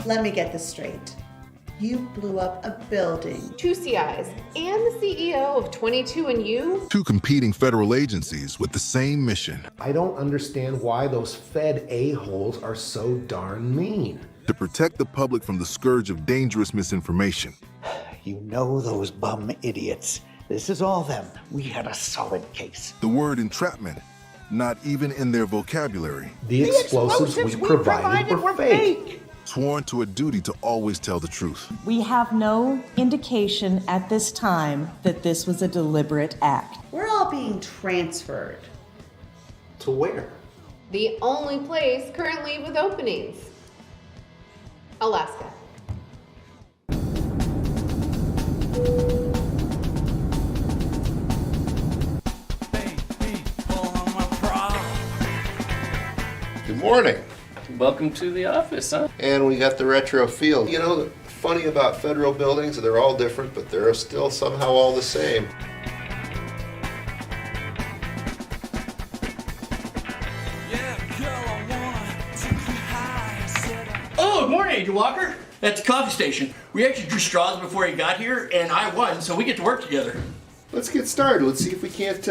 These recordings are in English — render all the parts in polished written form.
Let me get this straight. You blew up a building. 2 CIs and the CEO of 22andU. Two competing federal agencies with the same mission. I don't understand why those Fed a-holes are so darn mean. To protect the public from the scourge of dangerous misinformation. You know those bum idiots. This is all them. We had a solid case. The word entrapment, not even in their vocabulary. The explosives we provided were fake. Sworn to a duty to always tell the truth. We have no indication at this time that this was a deliberate act. We're all being transferred. To where? The only place currently with openings. Alaska. Good morning. Welcome to the office, huh? And we got the retro feel. You know, funny about federal buildings, they're all different, but they're still somehow all the same. Oh, good morning, Agent Walker. At the coffee station. We actually drew straws before he got here, and I won, so we get to work together. Let's get started. Let's see if we can't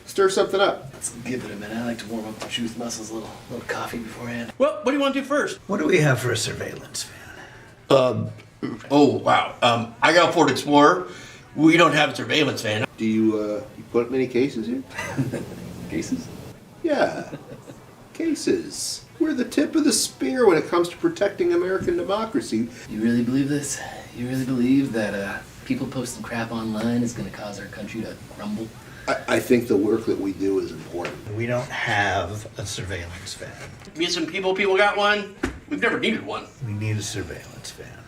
stir something up. Let's give it a minute. I like to warm up the truth muscles a little coffee beforehand. Well, what do you want to do first? What do we have for a surveillance van? Oh, wow. I got a Ford Explorer. We don't have a surveillance van. Do you put many cases here? Cases? Yeah, cases. We're the tip of the spear when it comes to protecting American democracy. You really believe this? You really believe that people posting crap online is going to cause our country to crumble? I think the work that we do is important. We don't have a surveillance van. Me and some people got one. We've never needed one. We need a surveillance van.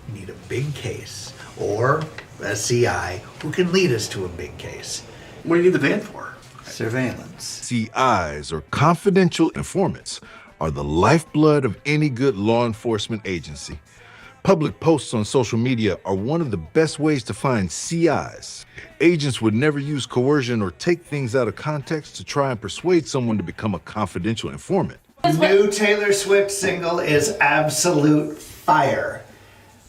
We need a big case or a CI who can lead us to a big case. What do you need the van for? Surveillance. CIs, or confidential informants, are the lifeblood of any good law enforcement agency. Public posts on social media are one of the best ways to find CIs. Agents would never use coercion or take things out of context to try and persuade someone to become a confidential informant. The new Taylor Swift single is absolute fire.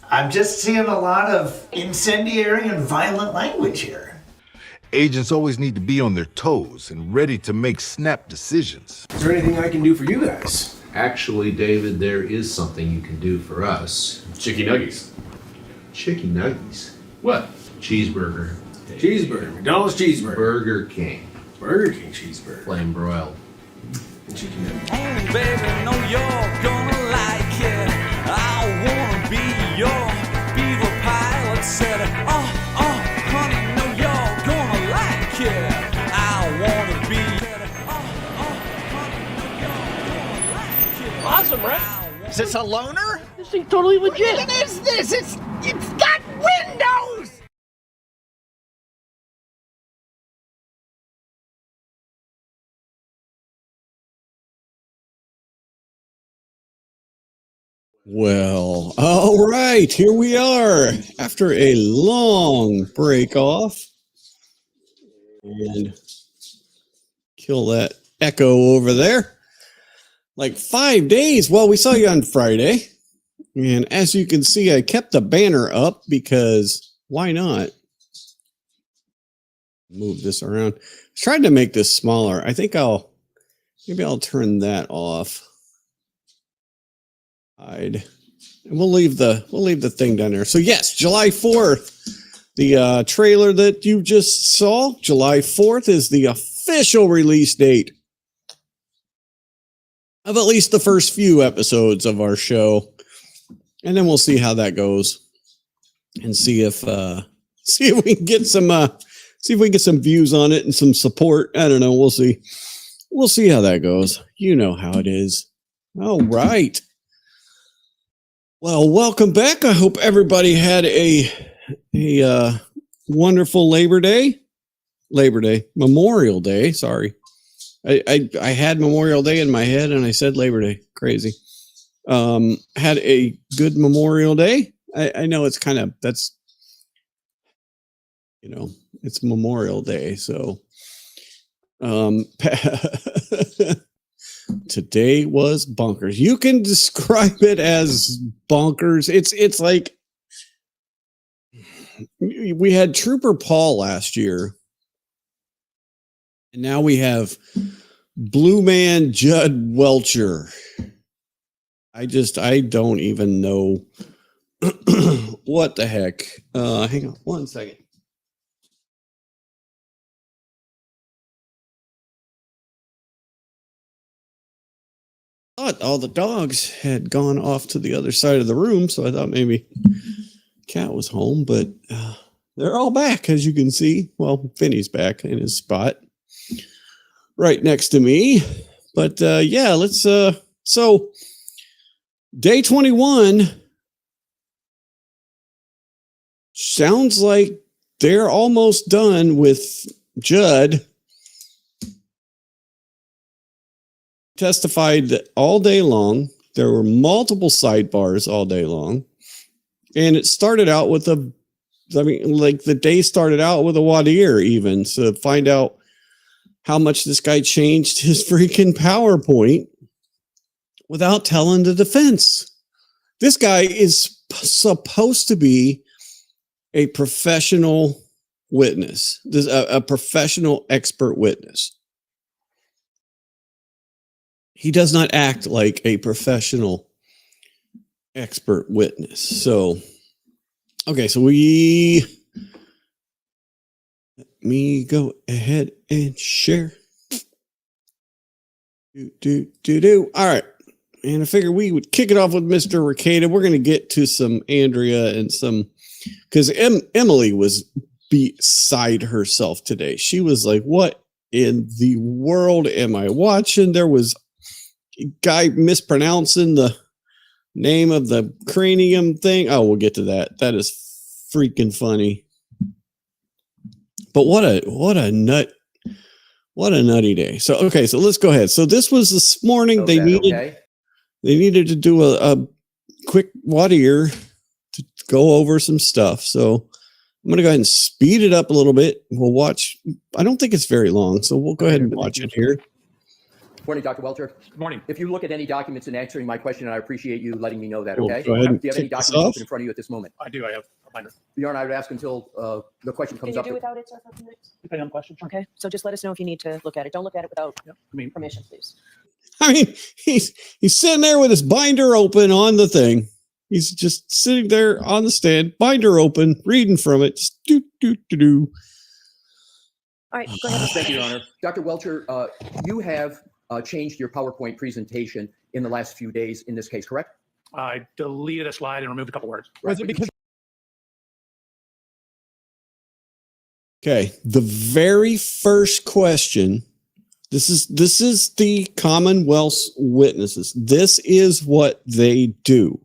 I'm just seeing a lot of incendiary and violent language here. Agents always need to be on their toes and ready to make snap decisions. Is there anything I can do for you guys? Actually, David, there is something you can do for us. Chicken nuggies. Chicken nuggies. What? Cheeseburger. Cheeseburger. McDonald's cheeseburger. Burger King. Burger King cheeseburger. Flame broiled. Chicken nuggies. Oh, baby, know you're gonna like it. I wanna be your beaver pilot. Said, honey, know you're gonna like it. I wanna be. Awesome, right? Is this a loner? This thing's totally legit. What is this? It's got windows! Well, all right, here we are after a long break off. And kill that echo over there. Like 5 days. Well, we saw you on Friday. And as you can see, I kept the banner up because why not? Move this around. I tried to make this smaller. I think maybe I'll turn that off. Hide. And we'll leave the thing down there. So yes, July 4th, the trailer that you just saw, July 4th is the official release date of at least the first few episodes of our show. And then we'll see how that goes and see if we can get some views on it and some support. I don't know. We'll see. We'll see how that goes. You know how it is. All right. Well, welcome back. I hope everybody had a wonderful Memorial Day. Sorry. I had Memorial Day in my head and I said Labor Day. Crazy. Had a good Memorial Day. I know it's kind of, that's, it's Memorial Day. So, to today was bonkers. You can describe it as bonkers. It's like we had Trooper Paul last year, and now we have Blue Man Judd Welcher. I don't even know what the heck. Hang on one second. Thought all the dogs had gone off to the other side of the room, so I thought maybe Cat was home, but they're all back, as you can see. Well, Finney's back in his spot right next to me. But yeah, let's so day 21 sounds like they're almost done with Judd. Testified all day long. There were multiple sidebars all day long. And it started out with the day started out with a Wadir even to find out how much this guy changed his freaking PowerPoint without telling the defense. This guy is supposed to be a professional witness, a professional expert witness. He does not act like a professional expert witness. So, okay, so let me go ahead and share. All right. And I figured we would kick it off with Mr. Ricada. We're going to get to some Andrea and some, because Emily was beside herself today. She was like, what in the world am I watching? There was a guy mispronouncing the name of the cranium thing. Oh, we'll get to that. That is freaking funny. But what a nutty day. So okay, so let's go ahead. So this was this morning. They needed to do a quick Wadir to go over some stuff. So I'm going to go ahead and speed it up a little bit. We'll watch. I don't think it's very long, so we'll go ahead and watch it here. Morning, Dr. Welcher. Good morning. If you look at any documents in answering my question, I appreciate you letting me know that, Cool. okay? Go ahead and Do you have any kick this documents off. open in front of you at this moment? I do. I have a binder. Your Honor, I would ask until the question comes Can you up. do without it, sir, for a few minutes? Depending on the question. Sure. Okay, so just let us know if you need to look at it. Don't look at it without permission, please. I mean, he's sitting there with his binder open on the thing. He's just sitting there on the stand, binder open, reading from it. Just do. All right, go ahead. Thank you, Your Honor. Dr. Welcher, you have changed your PowerPoint presentation in the last few days in this case, correct? I deleted a slide and removed a couple words. Was it because Okay, the very first question. This is the Commonwealth's witnesses. This is what they do.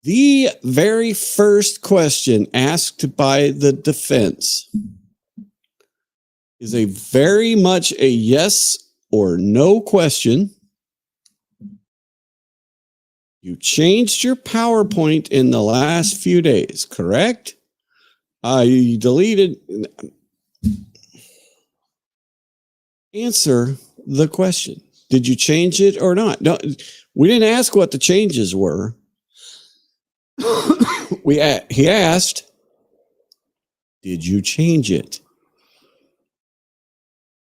The very first question asked by the defense is a very much a yes or no question. You changed your PowerPoint in the last few days, correct? You deleted. Answer the question. Did you change it or not? No, we didn't ask what the changes were. He asked, did you change it?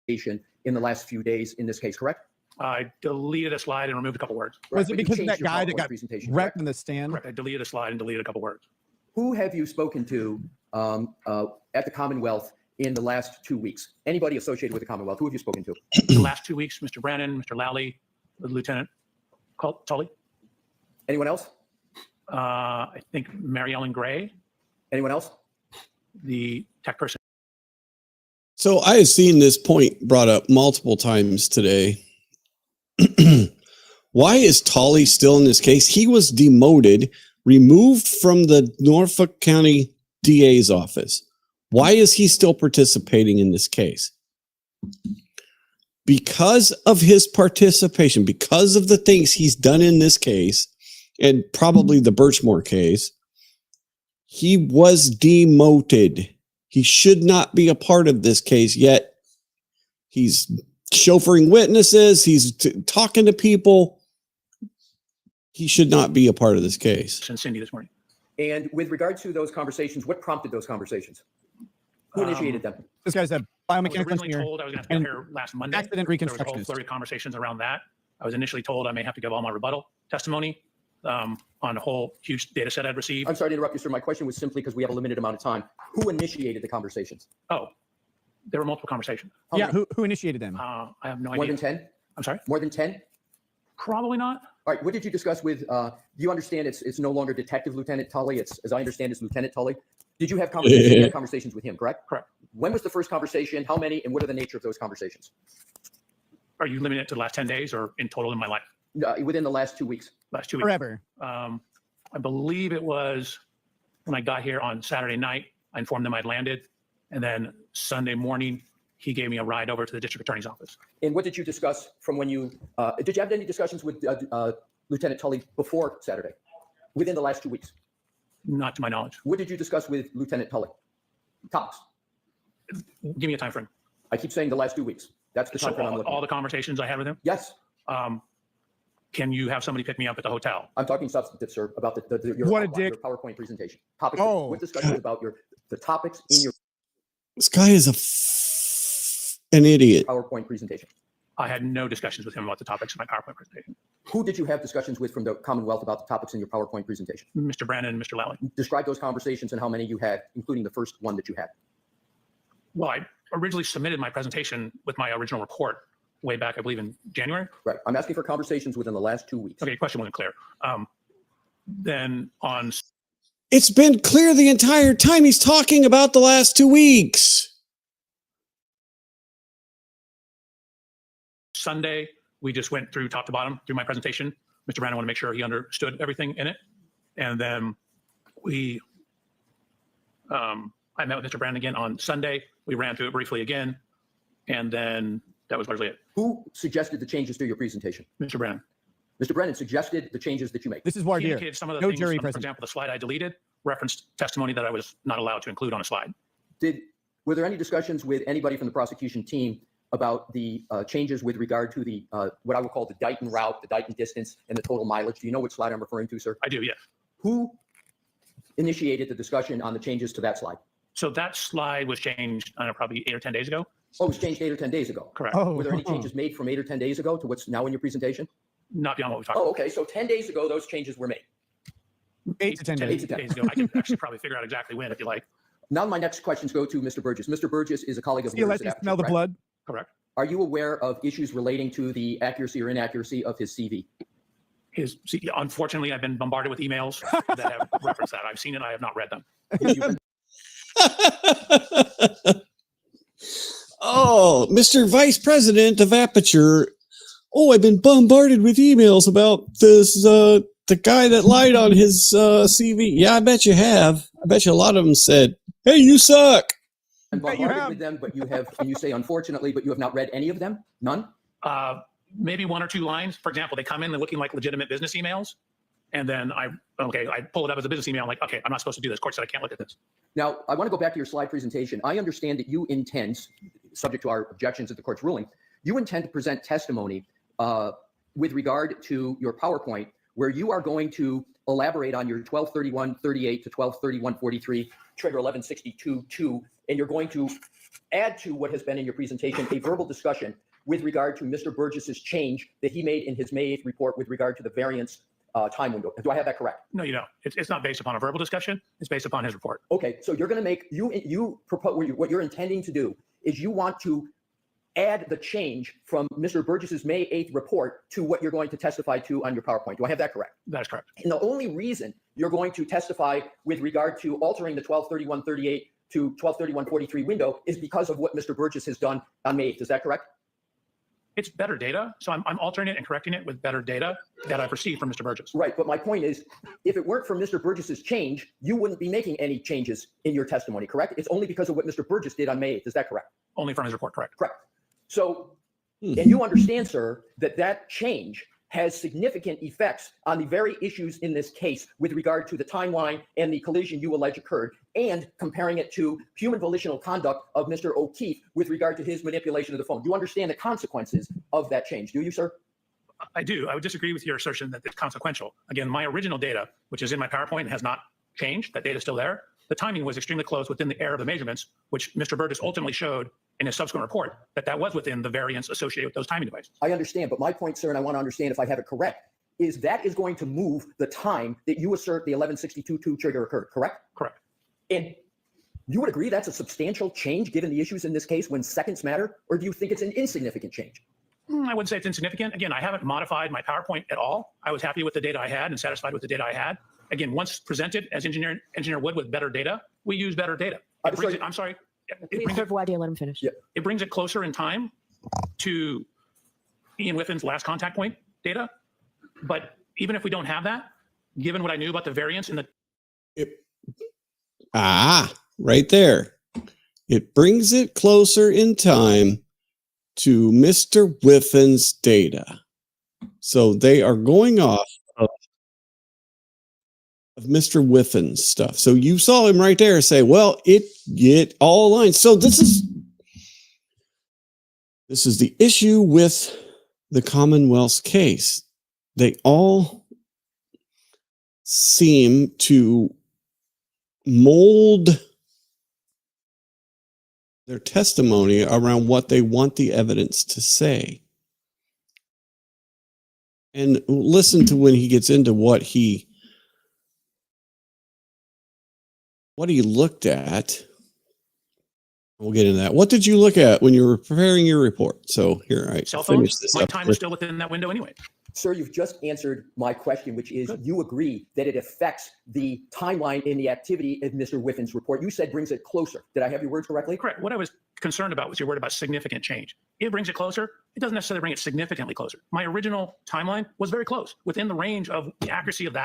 In the last few days in this case, correct? I deleted a slide and removed a couple words. Was it because of that guy that got wrecked in the stand? Correct. I deleted a slide and deleted a couple words. Who have you spoken to at the Commonwealth in the last 2 weeks? Anybody associated with the Commonwealth? Who have you spoken to? The last 2 weeks, Mr. Brennan, Mr. Lally, Lieutenant Tully. Anyone else? I think Mary Ellen Gray. Anyone else? The tech person. So I have seen this point brought up multiple times today. Why is Tully still in this case? He was demoted, removed from the Norfolk County DA's office. Why is he still participating in this case? Because of his participation, because of the things he's done in this case, and probably the Birchmore case, he was demoted. He should not be a part of this case, yet he's chauffeuring witnesses. He's talking to people. He should not be a part of this case. And Cindy this morning. And with regard to those conversations, what prompted those conversations? Who initiated them? This guy's a I was biomechanical originally engineer. told I was going to have to and get here last Monday. accident There was a whole reconstructionist. flurry of conversations around that. I was initially told I may have to give all my rebuttal testimony on a whole huge data set I'd received. I'm sorry to interrupt you, sir. My question was simply because we have a limited amount of time. Who initiated the conversations? Oh, there were multiple conversations. Yeah, who initiated them? I have no More idea. than 10? I'm sorry? More than 10? Probably not. All right. What did you discuss with, you understand it's no longer Detective Lieutenant Tully. It's, as I understand, it's Lieutenant Tully. Did you have conversations, you had conversations with him, correct? Correct. When was the first conversation? How many? And what are the nature of those conversations? Are you limiting it to the last 10 days or in total in my life? Within the last 2 weeks. Last 2 weeks. Forever. I believe it was when I got here on Saturday night, I informed them I'd landed. And then Sunday morning, he gave me a ride over to the district attorney's office. And what did you discuss from when you, did you have any discussions with Lieutenant Tully before Saturday? Within the last 2 weeks? Not to my knowledge. What did you discuss with Lieutenant Tully? Tops. Give me a time frame. I keep saying the last 2 weeks. That's the time frame I'm looking all at. the conversations I had with him? Yes. Can you have somebody pick me up at the hotel? I'm talking substantive, sir, about your, What a outline, dick. your PowerPoint presentation. Topics. Oh. What discussions about the topics in your This guy is an idiot. PowerPoint presentation? I had no discussions with him about the topics of my PowerPoint presentation. Who did you have discussions with from the Commonwealth about the topics in your PowerPoint presentation? Mr. Brandon and Mr. Lally. Describe those conversations and how many you had, including the first one that you had. Well, I originally submitted my presentation with my original report way back, I believe, in January. Right. I'm asking for conversations within the last 2 weeks. Okay, your question wasn't clear. Then on It's been clear the entire time he's talking about the last 2 weeks. Sunday, we just went through top to bottom through my presentation. Mr. Brandon wanted to make sure he understood everything in it. And then I met with Mr. Brandon again on Sunday. We ran through it briefly again. And then that was largely it. Who suggested the changes to your presentation? Mr. Brandon. Mr. Brennan suggested the changes that you make. This is voir He dire. indicated some of the No things, jury for present. example, the slide I deleted referenced testimony that I was not allowed to include on a slide. Were there any discussions with anybody from the prosecution team about the changes with regard to the what I would call the Dighton route, the Dighton distance, and the total mileage? Do you know which slide I'm referring to, sir? I do, yes. Who initiated the discussion on the changes to that slide? So that slide was changed, I don't know, probably 8 or 10 days ago. Oh, it was changed 8 or 10 days ago. Correct. Were there any changes made from 8 or 10 days ago to what's now in your presentation? Not beyond what we talked Oh, about. okay. So 10 days ago, those changes were made. 8 to 10 days. 8 to 10 days ago. I can actually probably figure out exactly when if you like. Now my next questions go to Mr. Burgess. Mr. Burgess is a colleague of See, you yours let at me Aperture, smell the correct? blood. Correct. Are you aware of issues relating to the accuracy or inaccuracy of his CV? Unfortunately, I've been bombarded with emails that have referenced that. I've seen it. I have not read them. Oh, Mr. Vice President of Aperture. Oh, I've been bombarded with emails about this, the guy that lied on his CV. Yeah, I bet you have. I bet you a lot of them said, hey, you suck. I'm bombarded with them, but you have, and you say unfortunately, but you have not read any of them? None? Maybe 1 or 2 lines. For example, they come in, they're looking like legitimate business emails. And then I pull it up as a business email. I'm like, okay, I'm not supposed to do this. Court said I can't look at this. Now, I want to go back to your slide presentation. I understand that you intend, subject to our objections at the court's ruling, you intend to present testimony with regard to your PowerPoint, where you are going to elaborate on your 1231-38 to 1231-43, trigger 1162-2, and you're going to add to what has been in your presentation a verbal discussion with regard to Mr. Burgess's change that he made in his May 8th report with regard to the variance time window. Do I have that correct? No, you don't. It's not based upon a verbal discussion. It's based upon his report. Okay, so you're going to make, you propose, what you're intending to do is you want to add the change from Mr. Burgess's May 8th report to what you're going to testify to on your PowerPoint. Do I have that correct? That is correct. And the only reason you're going to testify with regard to altering the 1231-38 to 1231-43 window is because of what Mr. Burgess has done on May 8th. Is that correct? It's better data. So I'm altering it and correcting it with better data that I've received from Mr. Burgess. Right. But my point is, if it weren't for Mr. Burgess's change, you wouldn't be making any changes in your testimony, correct? It's only because of what Mr. Burgess did on May 8th. Is that correct? Only from his report, correct. Correct. So, and you understand, sir, that change has significant effects on the very issues in this case with regard to the timeline and the collision you allege occurred, and comparing it to human volitional conduct of Mr. O'Keefe with regard to his manipulation of the phone. You understand the consequences of that change, do you, sir? I do. I would disagree with your assertion that it's consequential. Again, my original data, which is in my PowerPoint, has not changed. That data is still there. The timing was extremely close within the error of the measurements, which Mr. Burgess ultimately showed in his subsequent report that was within the variance associated with those timing devices. I understand, but my point, sir, and I want to understand if I have it correct, is that is going to move the time that you assert the 1162.2 trigger occurred, correct? Correct. And you would agree that's a substantial change given the issues in this case when seconds matter, or do you think it's an insignificant change? I wouldn't say it's insignificant. Again, I haven't modified my PowerPoint at all. I was happy with the data I had and satisfied with the data I had. Again, once presented as engineer would with better data, we use better data. I'm sorry. Please, Wadia, let him finish. It brings it closer in time to Ian Whiffin's last contact point data. But even if we don't have that, given what I knew about the variance in the... Right there. It brings it closer in time to Mr. Whiffin's data. So they are going off of Mr. Whiffin's stuff. So you saw him right there say, well, it all aligns. So this is the issue with the Commonwealth's case. They all seem to mold their testimony around what they want the evidence to say. And listen to when he gets into what he looked at. We'll get into that. What did you look at when you were preparing your report? So here, I cell finish phones. this My up. time was still within that window anyway. Sir, you've just answered my question, which is you agree that it affects the timeline in the activity of Mr. Whiffin's report. You said brings it closer. Did I have your words correctly? Correct. What I was concerned about was your word about significant change. It brings it closer. It doesn't necessarily bring it significantly closer. My original timeline was very close, within the range of the accuracy of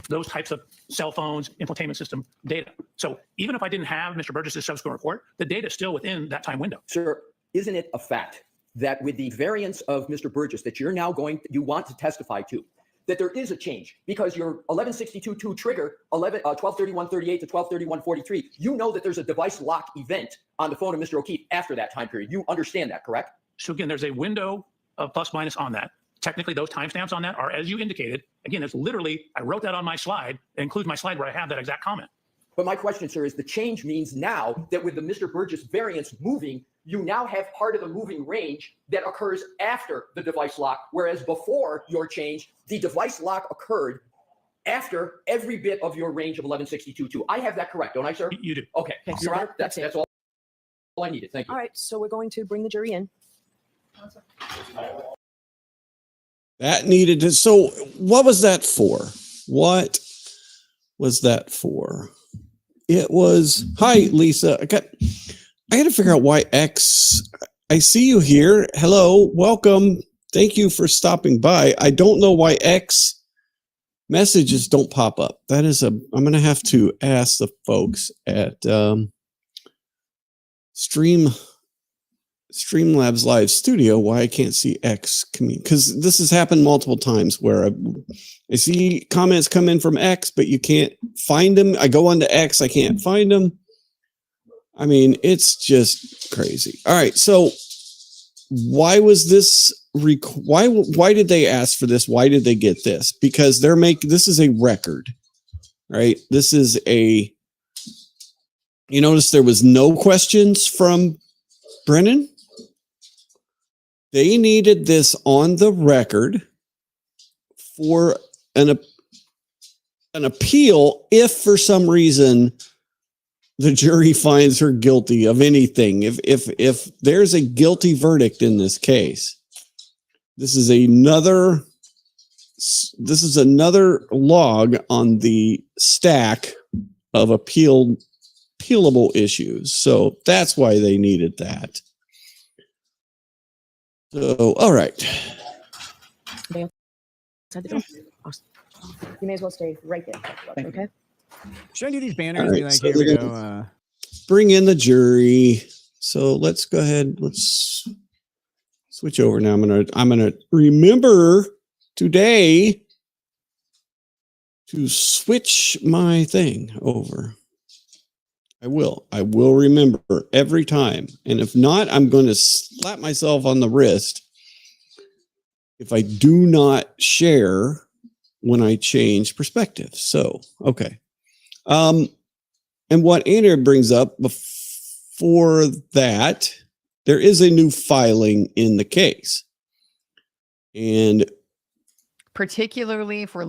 those types of cell phones, infotainment system data. So even if I didn't have Mr. Burgess's subsequent report, the data is still within that time window. Sir, isn't it a fact that with the variance of Mr. Burgess that you're now you want to testify to, that there is a change because your 1162.2 trigger, 1231.38 to 1231.43, you know that there's a device lock event on the phone of Mr. O'Keefe after that time period. You understand that, correct? So again, there's a window of plus minus on that. Technically, those timestamps on that are, as you indicated, again, it's literally, I wrote that on my slide. It includes my slide where I have that exact comment. But my question, sir, is the change means now that with the Mr. Burgess variance moving, you now have part of the moving range that occurs after the device lock, whereas before your change, the device lock occurred after every bit of your range of 1162.2. I have that correct, don't I, sir? You do. Okay, Okay, Your so Honor, that's all I needed. Thank you. All right, so we're going to bring the jury in. That needed to. So what was that for? What was that for? It was, hi, Lisa. I got to figure out why X. I see you here. Hello, welcome. Thank you for stopping by. I don't know why X messages don't pop up. I'm going to have to ask the folks at Streamlabs Live Studio why I can't see X because this has happened multiple times where I see comments come in from X, but you can't find them. I go onto X, I can't find them. I mean, it's just crazy. All right, so why was this? Why did they ask for this? Why did they get this? Because this is a record, right? This is a. You notice there was no questions from Brennan. They needed this on the record for an appeal if for some reason the jury finds her guilty of anything. If there's a guilty verdict in this case, this is another log on the stack of appealable issues. So that's why they needed that. So, all right. They outside the door. Awesome. You may as well stay right there. Okay. Should I do these banners? Right, Be like, so here we they're go. Bring in the jury. So let's go ahead. Let's switch over now. I'm gonna remember today to switch my thing over. I will remember every time. And if not, I'm going to slap myself on the wrist if I do not share when I change perspective. So, okay. And what Andrea brings up before that, there is a new filing in the case. And particularly for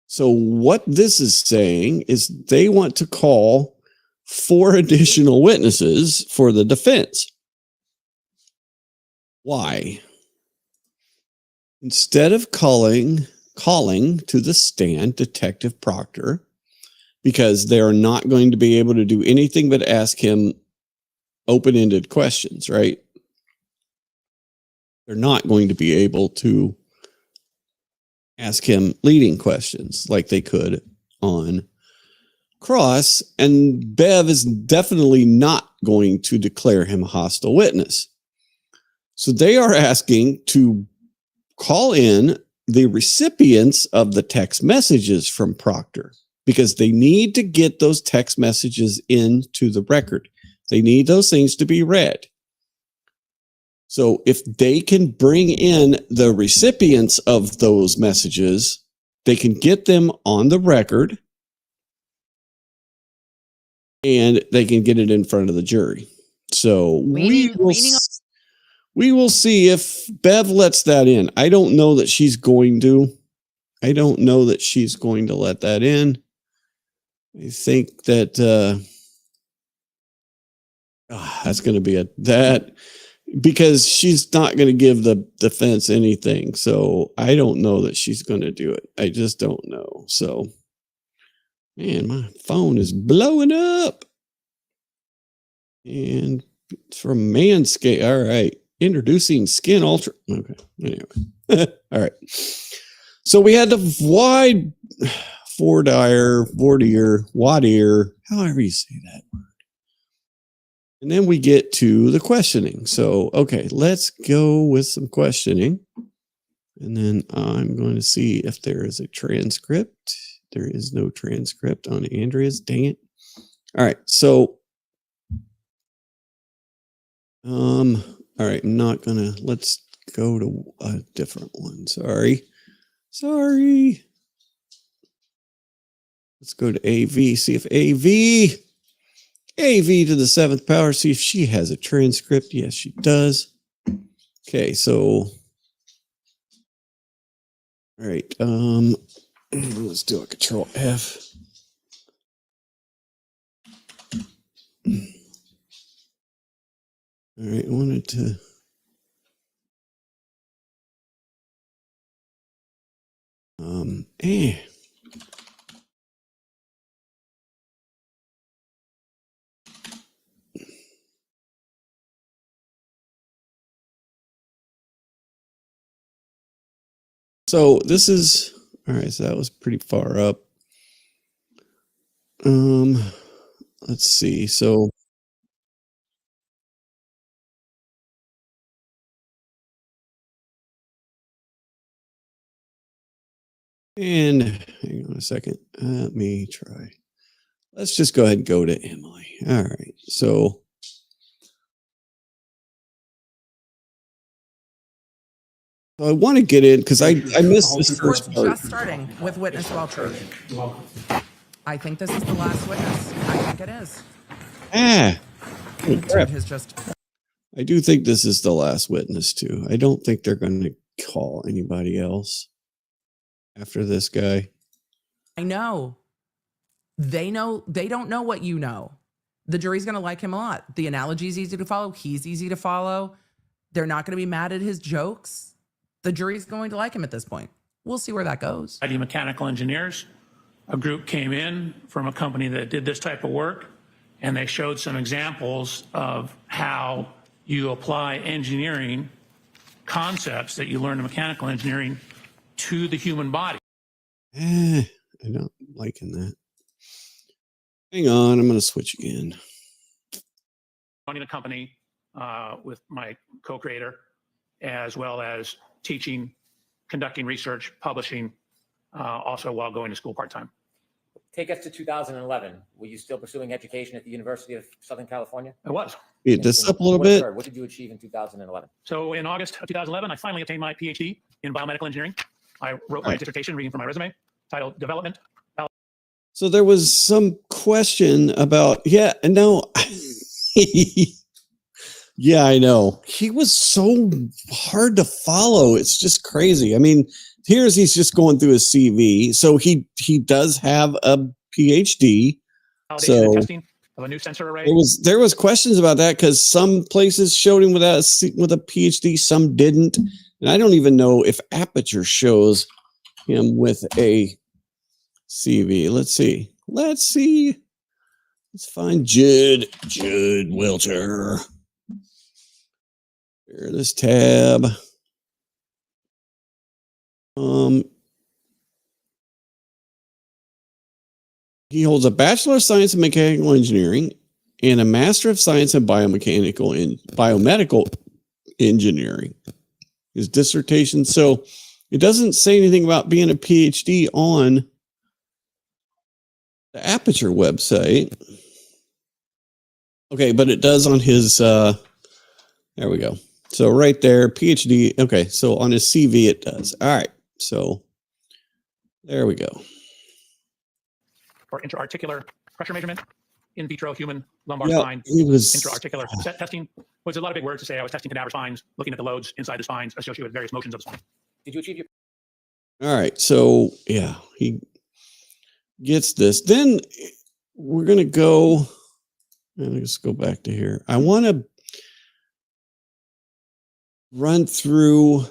so what this is saying is they want to call 4 additional witnesses for the defense. Why? Instead of calling to the stand Detective Proctor, because they are not going to be able to do anything but ask him open-ended questions, right? They're not going to be able to ask him leading questions like they could on cross, and Bev is definitely not going to declare him a hostile witness. So they are asking to call in the recipients of the text messages from Proctor, because they need to get those text messages into the record. They need those things to be read. So if they can bring in the recipients of those messages, they can get them on the record and they can get it in front of the jury. So we will see if Bev lets that in. I don't know that she's going to. I don't know that she's going to let that in. I think that that's going to be because she's not going to give the defense anything. So I don't know that she's going to do it. I just don't know. So, man, my phone is blowing up. And it's from Manscaped. All right. Introducing Skin Ultra. Okay. Anyway. All right. So we had the voir dire, however you say that word. And then we get to the questioning. So, okay, let's go with some questioning. And then I'm going to see if there is a transcript. There is no transcript on Andrea's. Dang it. All right. So, all right. I'm not going to, let's go to a different one. Sorry. Let's go to AV, see if AV to the 7th power, see if she has a transcript. Yes, she does. Okay, so all right, let's do a Control F. All right, I wanted to So this is all right. So that was pretty far up. Let's see. So and hang on a second. Let me try. Let's just go ahead and go to Emily. All right. So I want to get in because I missed this first part. Just starting with witness Welcher. I think this is the last witness. I think it is. Crap. I do think this is the last witness too. I don't think they're going to call anybody else after this guy. I know. They don't know what you know. The jury's going to like him a lot. The analogy is easy to follow. He's easy to follow. They're not going to be mad at his jokes. The jury's going to like him at this point. We'll see where that goes. ID mechanical engineers, a group came in from a company that did this type of work, and they showed some examples of how you apply engineering concepts that you learn in mechanical engineering to the human body. I'm not liking that. Hang on, I'm going to switch again. Running a company with my co-creator, as well as teaching conducting research, publishing, also while going to school part-time. Take us to 2011. Were you still pursuing education at the University of Southern California? I was. Beat this up a little bit. What did you achieve in 2011? So in August of 2011, I finally obtained my PhD in biomedical engineering. I wrote my dissertation, reading from my resume, titled Development. So there was some question about, yeah, no. Yeah, I know. He was so hard to follow. It's just crazy. I mean, he's just going through his CV. So he does have a PhD. Validation So and testing of a new sensor array. there was questions about that because some places showed him with a PhD, some didn't. And I don't even know if Aperture shows him with a CV. Let's see. Let's find Judd Welter. Here, this tab. He holds a Bachelor of Science in Mechanical Engineering and a Master of Science in Biomedical Engineering. His dissertation. So it doesn't say anything about being a PhD on the Aperture website. Okay, but it does on his, there we go. So right there, PhD. Okay, so on his CV it does. All right, so there we go. For intra-articular pressure measurement, in vitro human lumbar Yeah, spine, he was- intra-articular set testing, was a lot of big words to say. I was testing cadaver spines, looking at the loads inside the spines associated with various motions of the spine. Did you achieve your All right, so yeah, he gets this. Then we're gonna go. Let's go back to here. I want to run through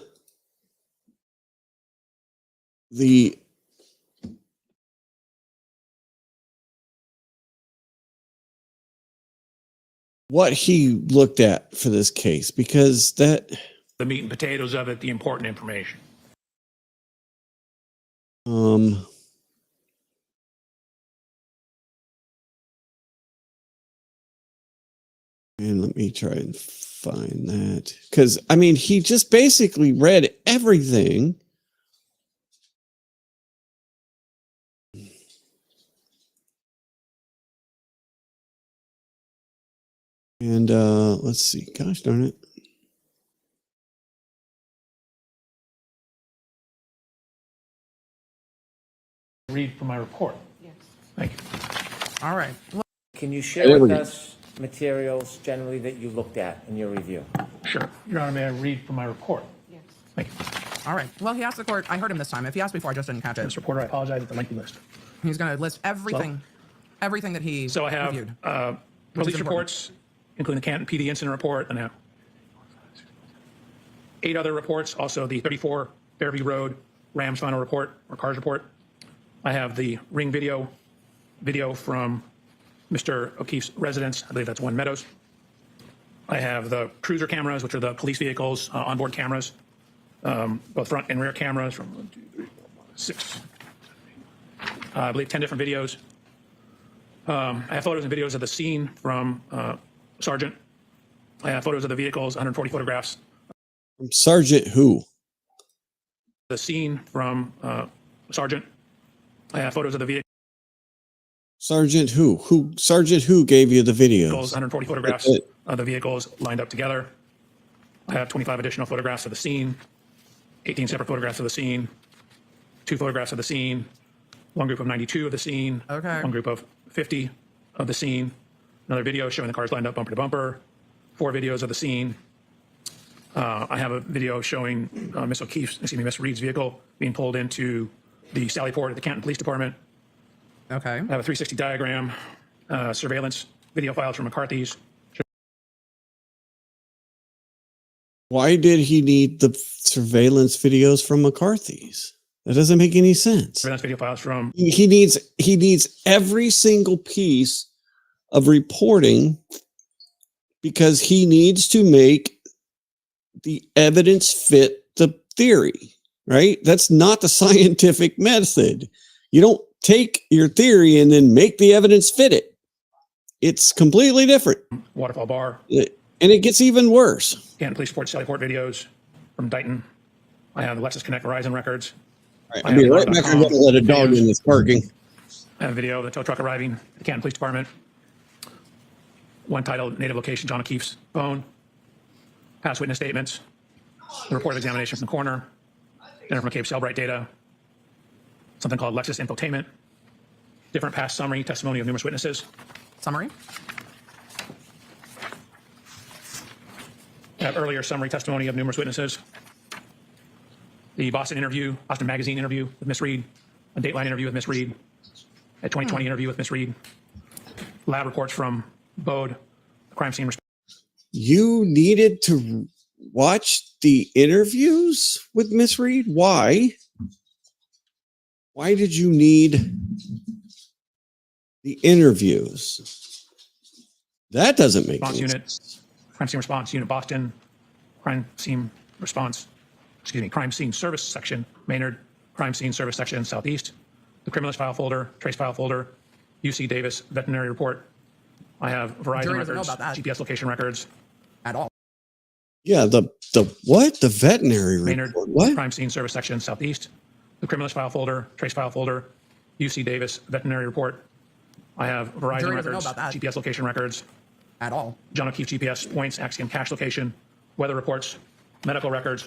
what he looked at for this case, because the meat and potatoes of it, the important information. And let me try and find that, because I mean, he just basically read everything. And let's see. Gosh darn it. Read from my report. Yes. Thank you. All right. Can you share There we with go. us materials generally that you looked at in your review? Sure. Your Honor, may I read from my report? Yes. Thank you. All right. Well, he asked the court. I heard him this time. If he asked before, I just didn't catch it. Mr. Reporter, I apologize for the lengthy list. He's going to list everything that he So I have reviewed. police important. reports, including the Canton PD incident report, and I have 8 other reports, also the 34 Fairview Road Rams final report, or CARS report. I have the ring video from Mr. O'Keefe's residence. I believe that's One Meadows. I have the cruiser cameras, which are the police vehicles, onboard cameras, both front and rear cameras from 1, 2, 3, 4, 5, 6. I believe 10 different videos. I have photos and videos of the scene from Sergeant. I have photos of the vehicles, 140 photographs. Sergeant who? The scene from Sergeant. I have photos of the vehicles, Sergeant who? Sergeant who gave you the videos? 140 photographs of the vehicles lined up together. I have 25 additional photographs of the scene, 18 separate photographs of the scene, 2 photographs of the scene, one group of 92 of the scene, Okay. one group of 50 of the scene, another video showing the cars lined up bumper to bumper, 4 videos of the scene. I have a video showing Miss Reed's vehicle being pulled into the Sally Port at the Canton Police Department. Okay. I have a 360 diagram, surveillance video files from McCarthy's. Why did he need the surveillance videos from McCarthy's? That doesn't make any sense. Surveillance video files from He needs every single piece of reporting because he needs to make the evidence fit the theory, right? That's not the scientific method. You don't take your theory and then make the evidence fit it. It's completely different. Waterfall Bar. And it gets even worse. Canton Police Department Sally Port videos from Dighton. I have the Lexus Connect Verizon records. Right, I'll be right back. I'm going to let a dog in this parking. I have a video of the tow truck arriving at the Canton Police Department. One titled Native Location John O'Keefe's Phone. Past witness statements. The report of examination from the coroner. Dinner from McCabe Cellbright data. Something called Lexus Infotainment. Different past summary testimony of numerous witnesses. Summary? I have earlier summary testimony of numerous witnesses. The Boston Magazine interview with Miss Reed. A Dateline interview with Miss Reed. A 2020 interview with Miss Reed. Lab reports from Bode. Crime scene. You needed to watch the interviews with Miss Reed? Why? Why did you need the interviews? That doesn't make Response any unit. sense. Crime scene response unit Boston. Crime scene service section Maynard. Crime scene service section Southeast. The criminalist file folder, trace file folder, UC Davis veterinary report. I have Verizon Jury doesn't know records, about that. GPS location records. At all. Yeah, the what? The veterinary Maynard. report. What? Crime scene service section Southeast. The criminalist file folder, trace file folder, UC Davis veterinary report. I have Verizon Jury doesn't know records, about that. GPS location records. At all. John O'Keefe GPS points, Axiom cache location, weather reports, medical records,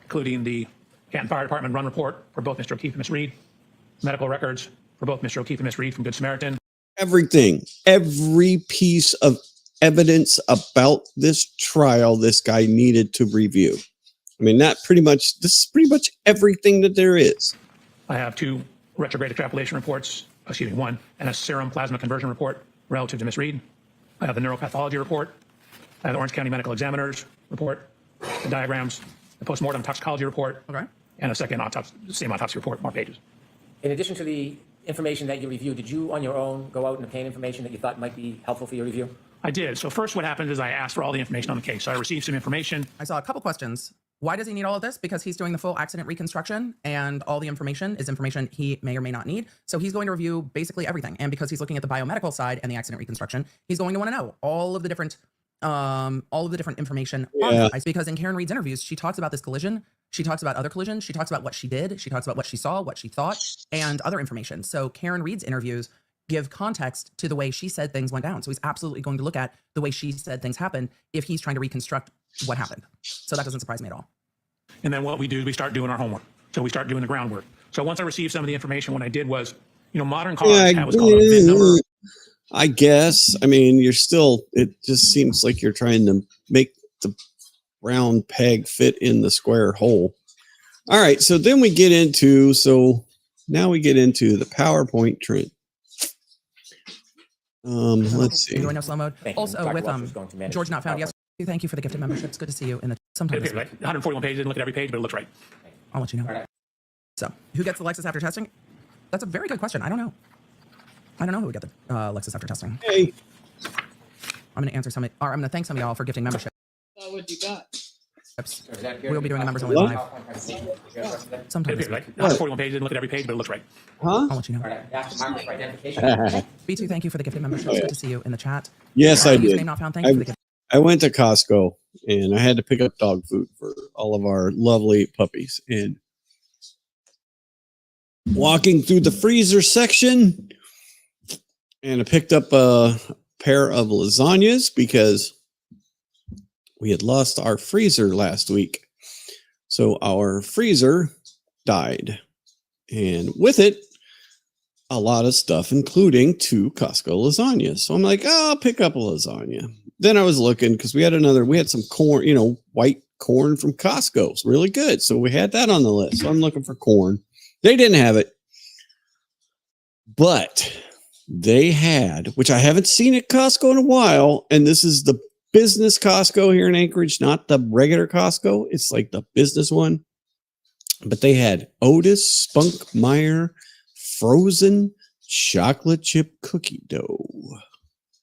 including the Canton Fire Department run report for both Mr. O'Keefe and Miss Reed, medical records for both Mr. O'Keefe and Miss Reed from Good Samaritan. Everything, every piece of evidence about this trial, this guy needed to review. I mean, this is pretty much everything that there is. I have two retrograde extrapolation reports, one, and a serum plasma conversion report relative to Miss Reed. I have the neuropathology report. I have the Orange County Medical Examiner's report, the diagrams, the postmortem toxicology report, and a second same autopsy report, more pages. In addition to the information that you reviewed, did you on your own go out and obtain information that you thought might be helpful for your review? I did. So first what happened is I asked for all the information on the case. So I received some information. I saw a couple questions. Why does he need all of this? Because he's doing the full accident reconstruction and all the information is information he may or may not need. So he's going to review basically everything. And because he's looking at the biomedical side and the accident reconstruction, he's going to want to know all of the different information on it. Because in Karen Reed's interviews, she talks about this collision. She talks about other collisions. She talks about what she did. She talks about what she saw, what she thought, and other information. So Karen Reed's interviews give context to the way she said things went down. So he's absolutely going to look at the way she said things happened if he's trying to reconstruct what happened. So that doesn't surprise me at all. And then what we do is we start doing our homework. So we start doing the groundwork. So once I received some of the information, what I did was, modern cars have what's called a VIN number. I guess. I mean, it just seems like you're trying to make the round peg fit in the square hole. All right. So then we get into the PowerPoint trend. Let's see. Enjoy no slow mode. Also with George not found. Yes. Thank you for the gifted memberships. Good to see you in the sometime. 141 pages. Didn't look at every page, but it looks right. I'll let you know. So who gets the Lexus after testing? That's a very good question. I don't know. I don't know who would get the Lexus after testing. Hey. I'm going to answer I'm going to thank some of y'all for gifting membership. What you got? We'll be doing the members only live. Sometimes. 141 pages. Didn't look at every page, but it looks right. Huh? I'll let you know. B2, thank you for the gifted membership. Good to see you in the chat. Yes, I did. Username not found. Thank you for the gift. I went to Costco and I had to pick up dog food for all of our lovely puppies. And walking through the freezer section, and I picked up a pair of lasagnas because we had lost our freezer last week. So our freezer died. And with it, a lot of stuff, including 2 Costco lasagnas. So I'm like, I'll pick up a lasagna. Then I was looking because we had some corn, white corn from Costco. It's really good. So we had that on the list. So I'm looking for corn. They didn't have it. But they had, which I haven't seen at Costco in a while. And this is the business Costco here in Anchorage, not the regular Costco. It's like the business one. But they had Otis Spunkmeyer frozen chocolate chip cookie dough.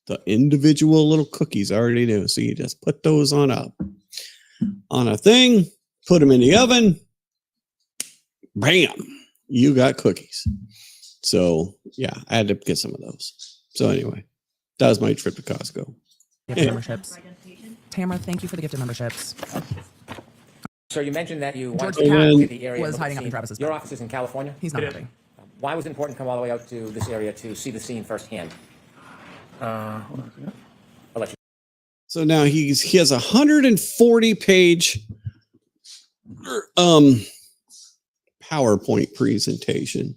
The individual little cookies I already do. So you just put those on a thing, put them in the oven. Bam, you got cookies. So yeah, I had to get some of those. So anyway, that was my trip to Costco. Gifted memberships. Tamara, thank you for the gifted memberships. Sir, you mentioned that you George wanted to Cat look at the area. was look at hiding the up in scene. Travis's Your bed. office is in California? He's not helping. Why was it important to come all the way out to this area to see the scene firsthand? Hold on a second. I'll let you. So now he has a 140-page PowerPoint presentation.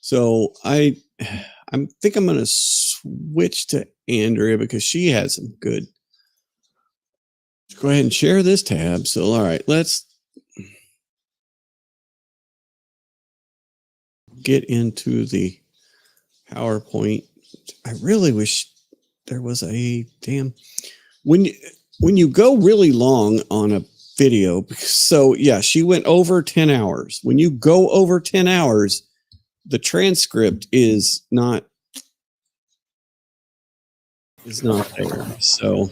So I think I'm going to switch to Andrea because she has some good. Let's go ahead and share this tab. So all right, let's get into the PowerPoint. I really wish there was a damn when you go really long on a video. So yeah, she went over 10 hours. When you go over 10 hours, the transcript is not there. So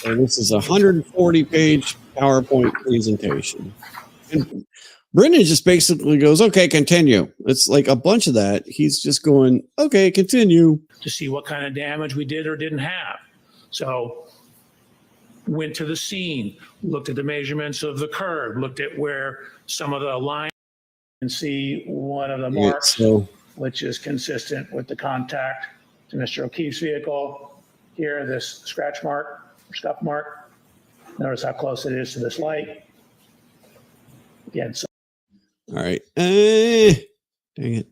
this is a 140-page PowerPoint presentation. And Brendan just basically goes, okay, continue. It's like a bunch of that. He's just going, okay, continue. To see what kind of damage we did or didn't have. So went to the scene, looked at the measurements of the curb, looked at where some of the lines, and see one of the marks, which is consistent with the contact to Mr. O'Keefe's vehicle. Here, this scratch mark, or scuff mark. Notice how close it is to this light. Again, so all right. Dang it.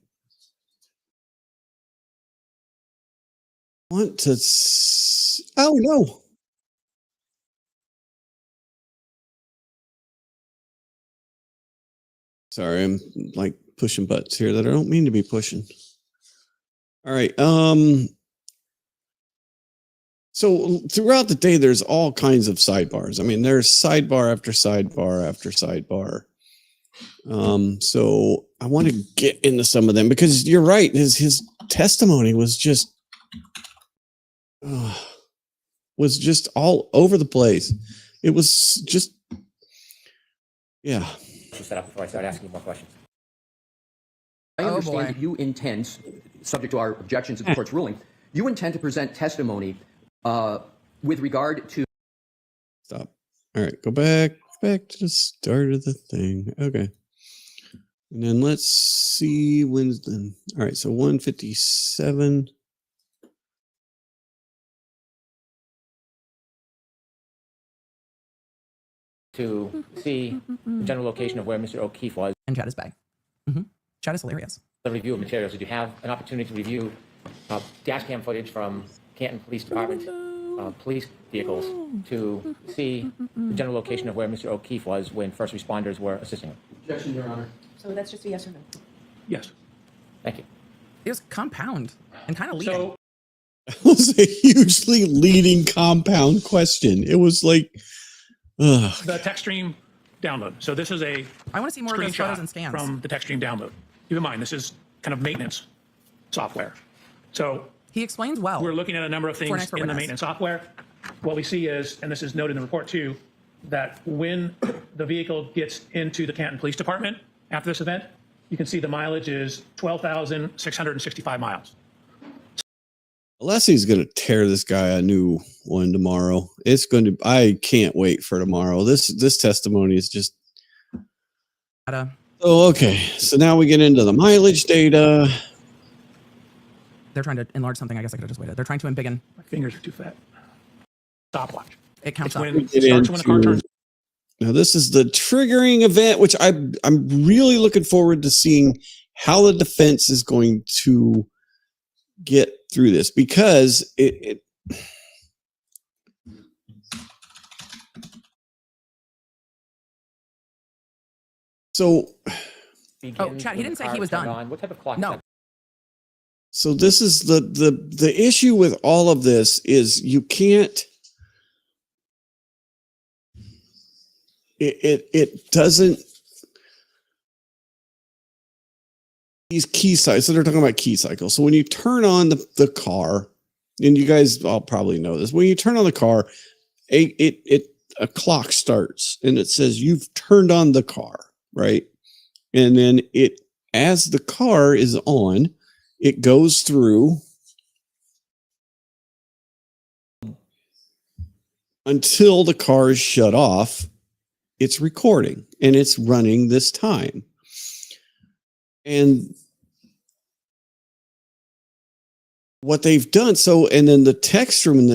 Want to? Oh no. Sorry, I'm like pushing buttons here that I don't mean to be pushing. All right. So throughout the day, there's all kinds of sidebars. I mean, there's sidebar after sidebar after sidebar. So I want to get into some of them because you're right. His testimony was just all over the place. It was just, yeah. Set up before I start asking you more questions. I understand that you intend, subject to our objections to the court's ruling, you intend to present testimony with regard to. Stop. All right, go back to the start of the thing. Okay. And then let's see when's the. All right, so 157. To see the general location of where Mr. O'Keefe was. And Chad is back. Chad is hilarious. The review of materials. Did you have an opportunity to review dash cam footage from Canton Police Department police vehicles to see the general location of where Mr. O'Keefe was when first responders were assisting him? Objection, Your Honor. So that's just a yes or no? yes. Thank you. It was compound and kind of leading. So It was a hugely leading compound question. It was like, the text stream download. So this is a I want to see more of those photos and scans from the text stream download. Keep in mind, this is kind of maintenance software. So he explains well. We're looking at a number of things in the maintenance software. What we see is, and this is noted in the report too, that when the vehicle gets into the Canton Police Department after this event, you can see the mileage is 12,665 miles. Leslie's going to tear this guy a new one tomorrow. It's going to. I can't wait for tomorrow. This testimony is just. Oh, okay. So now we get into the mileage data. They're trying to enlarge something. I guess I could have just waited. They're trying to embiggen. My fingers are too fat. Stopwatch. It counts up. up. It starts when the car turns. Now this is the triggering event, which I'm really looking forward to seeing how the defense is going to get through this, because it so Chad, he didn't say he was done. What type of clock? No. So this is the issue with all of this is you can't. It doesn't. These key cycles. So they're talking about key cycles. So when you turn on the car, and you guys all probably know this, when you turn on the car, a clock starts and it says you've turned on the car, right? And then as the car is on, it goes through until the car is shut off, it's recording and it's running this time. And what they've done, and then the text stream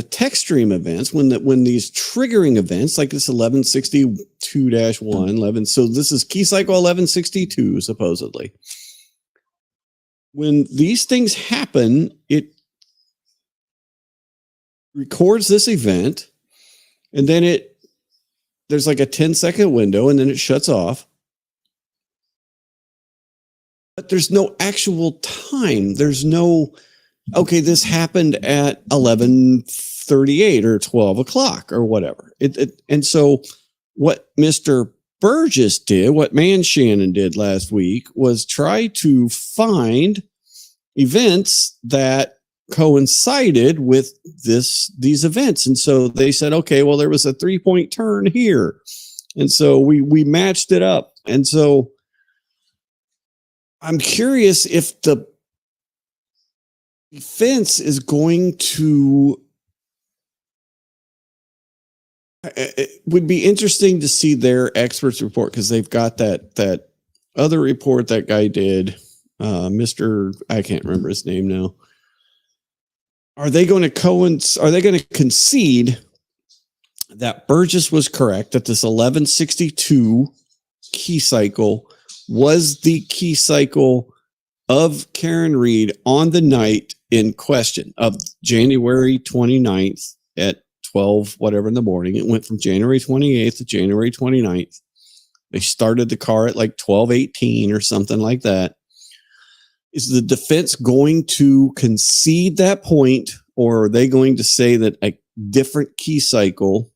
events, when these triggering events like this 1162-1, so this is key cycle 1162 supposedly. When these things happen, it records this event, and then there's like a 10-second window, and then it shuts off. But there's no actual time. There's no, okay, this happened at 11:38 or 12 o'clock or whatever. And so what Mr. Burgess did, what Shannon did last week, was try to find events that coincided with these events. And so they said, okay, well, there was a 3-point turn here. And so we matched it up. And so I'm curious if the defense is going to, it would be interesting to see their experts report, because they've got that other report that guy did, I can't remember his name now. Are they going to concede that Burgess was correct, that this 1162 key cycle was the key cycle of Karen Read on the night in question of January 29th at 12, whatever in the morning? It went from January 28th to January 29th. They started the car at like 12:18 or something like that. Is the defense going to concede that point, or are they going to say that a different key cycle,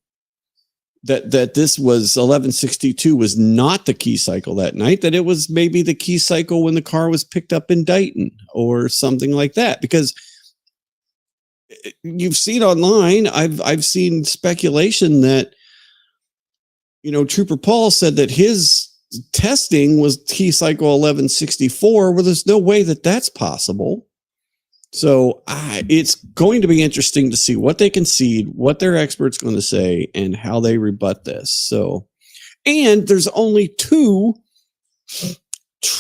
that this was 1162 was not the key cycle that night, that it was maybe the key cycle when the car was picked up in Dighton or something like that? Because you've seen online, I've seen speculation that, Trooper Paul said that his testing was key cycle 1164. Well, there's no way that that's possible. So it's going to be interesting to see what they concede, what their experts going to say, and how they rebut this. So, and there's only two.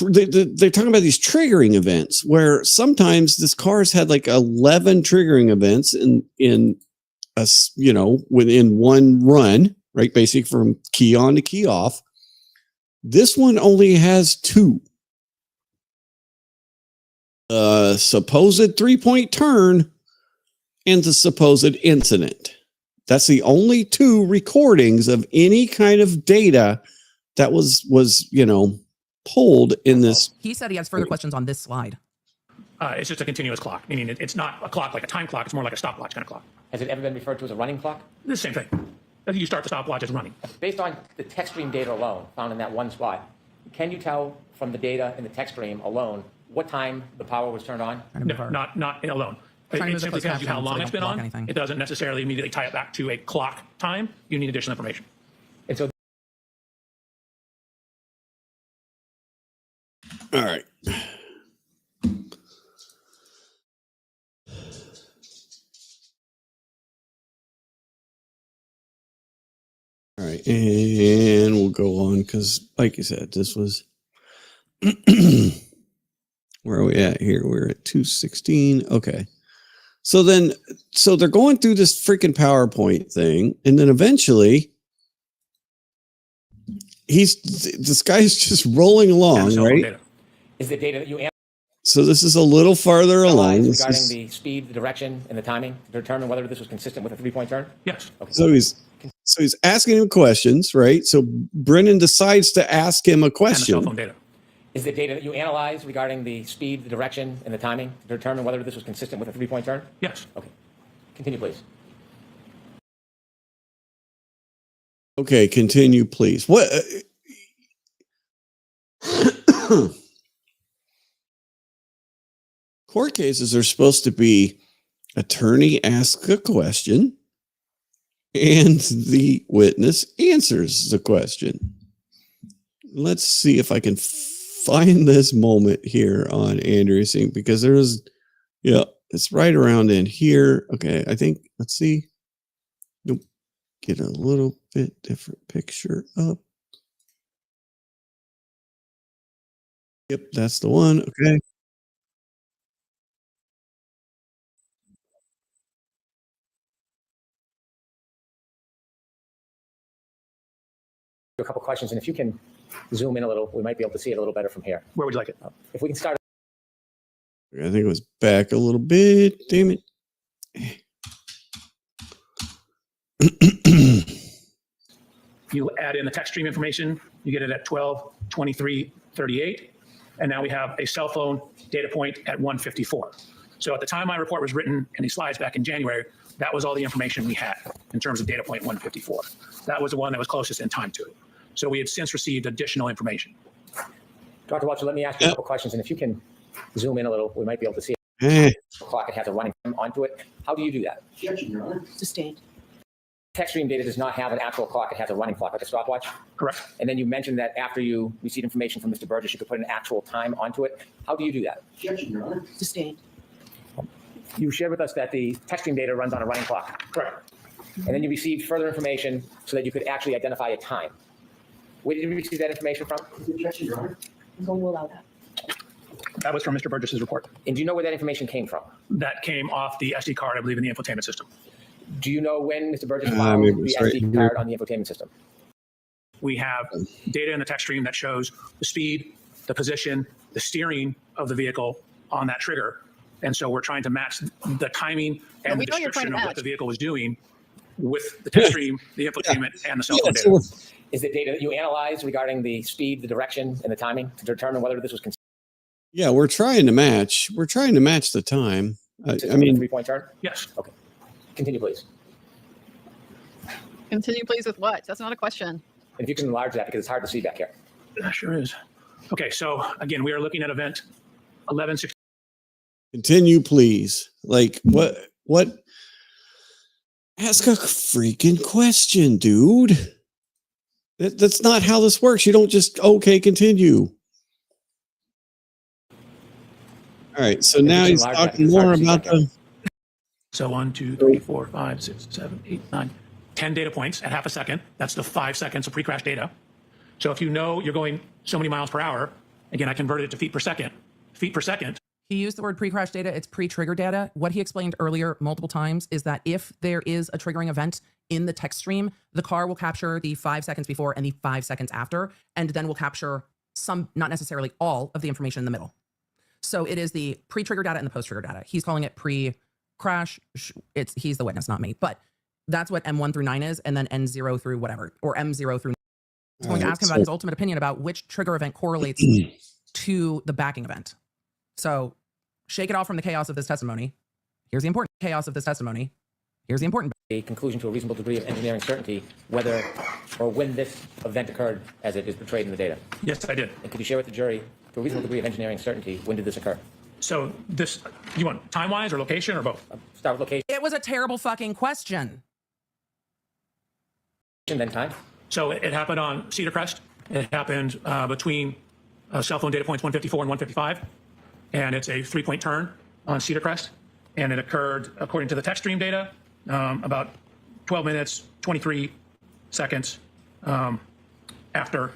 They're talking about these triggering events, where sometimes this car's had like 11 triggering events within one run, right? Basically from key on to key off. This one only has 2. Supposed 3-point turn and the supposed incident. That's the only 2 recordings of any kind of data that was pulled in this. He said he has further questions on this slide. It's just a continuous clock, meaning it's not a clock like a time clock. It's more like a stopwatch kind of clock. Has it ever been referred to as a running clock? The same thing. You start the stopwatch as running. Based on the text stream data alone found in that one spot, can you tell from the data in the text stream alone what time the power was turned on? No, not alone. It simply tells you how long it's been on. It doesn't necessarily immediately tie it back to a clock time. You need additional information. And so, all right. All right, and we'll go on because, like you said, this was where are we at here? We're at 216. Okay, so they're going through this freaking PowerPoint thing, and then eventually, this guy's just rolling along, right? is the data that you So this is a little farther along. regarding the speed, the direction, and the timing to determine whether this was consistent with a 3-point turn? Yes. Okay. So he's asking him questions, right? So Brennan decides to ask him a question. And the cell phone data. Is the data that you analyzed regarding the speed, the direction, and the timing to determine whether this was consistent with a 3-point turn? Yes. Okay. Continue, please. Okay, continue, please. What? Court cases are supposed to be attorney asks a question and the witness answers the question. Let's see if I can find this moment here on Andrew's thing, because it's right around in here. Okay, I think, let's see. Nope. Get a little bit different picture up Yep, that's the one. Okay. A couple questions, and if you can zoom in a little, we might be able to see it a little better from here. Where would you like it? If we can start. I think it was back a little bit. Damn it. You add in the text stream information, you get it at 12:23:38, and now we have a cell phone data point at 1:54. So at the time my report was written in these slides back in January, that was all the information we had in terms of data point 1:54. That was the one that was closest in time to it. So we had since received additional information. Dr. Watson, let me ask you a couple questions, and if you can zoom in a little, we might be able to see it. Eh. The clock, it has a running time onto it. How do you do that? Objection, Your Honor. Sustained. Text stream data does not have an actual clock. It has a running clock, like a stopwatch. Correct. And then you mentioned that after you received information from Mr. Burgess, you could put an actual time onto it. How do you do that? Objection, Your Honor. Sustained. You shared with us that the text stream data runs on a running clock. Correct. And then you received further information so that you could actually identify a time. Where did you receive that information from? Objection, Your Honor. I'm going to allow that. That was from Mr. Burgess's report. And do you know where that information came from? That came off the SD card, I believe, in the infotainment system. Do you know when Mr. Burgess found the SD card on the infotainment system? We have data in the text stream that shows the speed, the position, the steering of the vehicle on that trigger. And so we're trying to match the timing and the description of what the vehicle was doing with the text stream, the infotainment, and the cell phone data. Is the data that you analyzed regarding the speed, the direction, and the timing to determine whether this was consistent? Yeah, we're trying to match. We're trying to match the time. I mean, 3-point turn? Yes. Okay. Continue, please. Continue, please, with what? That's not a question. And if you can enlarge that because it's hard to see back here. That sure is. Okay, so again, we are looking at event 11:16. continue, please. Like, what? Ask a freaking question, dude. That's not how this works. You don't just, okay, continue. All right, so now he's talking more about the... So 1, 2, 3, 4, 5, 6, 7, 8, 9, 10 data points at half a second. That's the 5 seconds of pre-crash data. So if you know you're going so many miles per hour, again, I converted it to feet per second. Feet per second. He used the word pre-crash data. It's pre-trigger data. What he explained earlier multiple times is that if there is a triggering event in the text stream, the car will capture the 5 seconds before and the 5 seconds after, and then will capture some, not necessarily all, of the information in the middle. So it is the pre-trigger data and the post-trigger data. He's calling it pre-crash. He's the witness, not me. But that's what M1 through 9 is, and then N0 through whatever, or M0 through 9. I'm going to ask him about his ultimate opinion about which trigger event correlates to the backing event. So shake it off from the chaos of this testimony. Here's the important chaos of this testimony. Here's the important. A conclusion to a reasonable degree of engineering certainty whether or when this event occurred as it is portrayed in the data. Yes, I did. And could you share with the jury, to a reasonable degree of engineering certainty, when did this occur? So this, you want time-wise or location or both? Start with location. It was a terrible fucking question. Then time. So it happened on Cedar Crest. It happened between cell phone data points 154 and 155. And it's a 3-point turn on Cedar Crest. And it occurred, according to the text stream data, about 12 minutes, 23 seconds after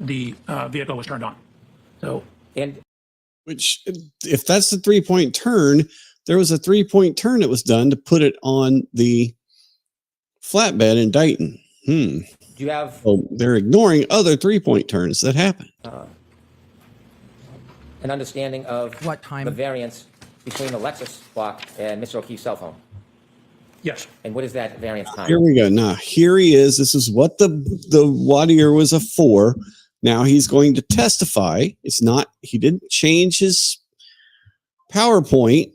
the vehicle was turned on. So, and which, if that's the 3-point turn, there was a 3-point turn that was done to put it on the flatbed in Dighton. Do you have? So they're ignoring other 3-point turns that happen. An understanding of what time the variance between the Lexus clock and Mr. O'Keefe's cell phone? Yes. And what is that variance time? Here we go. Now, here he is. This is what the Wadier was a 4. Now he's going to testify. It's not, he didn't change his PowerPoint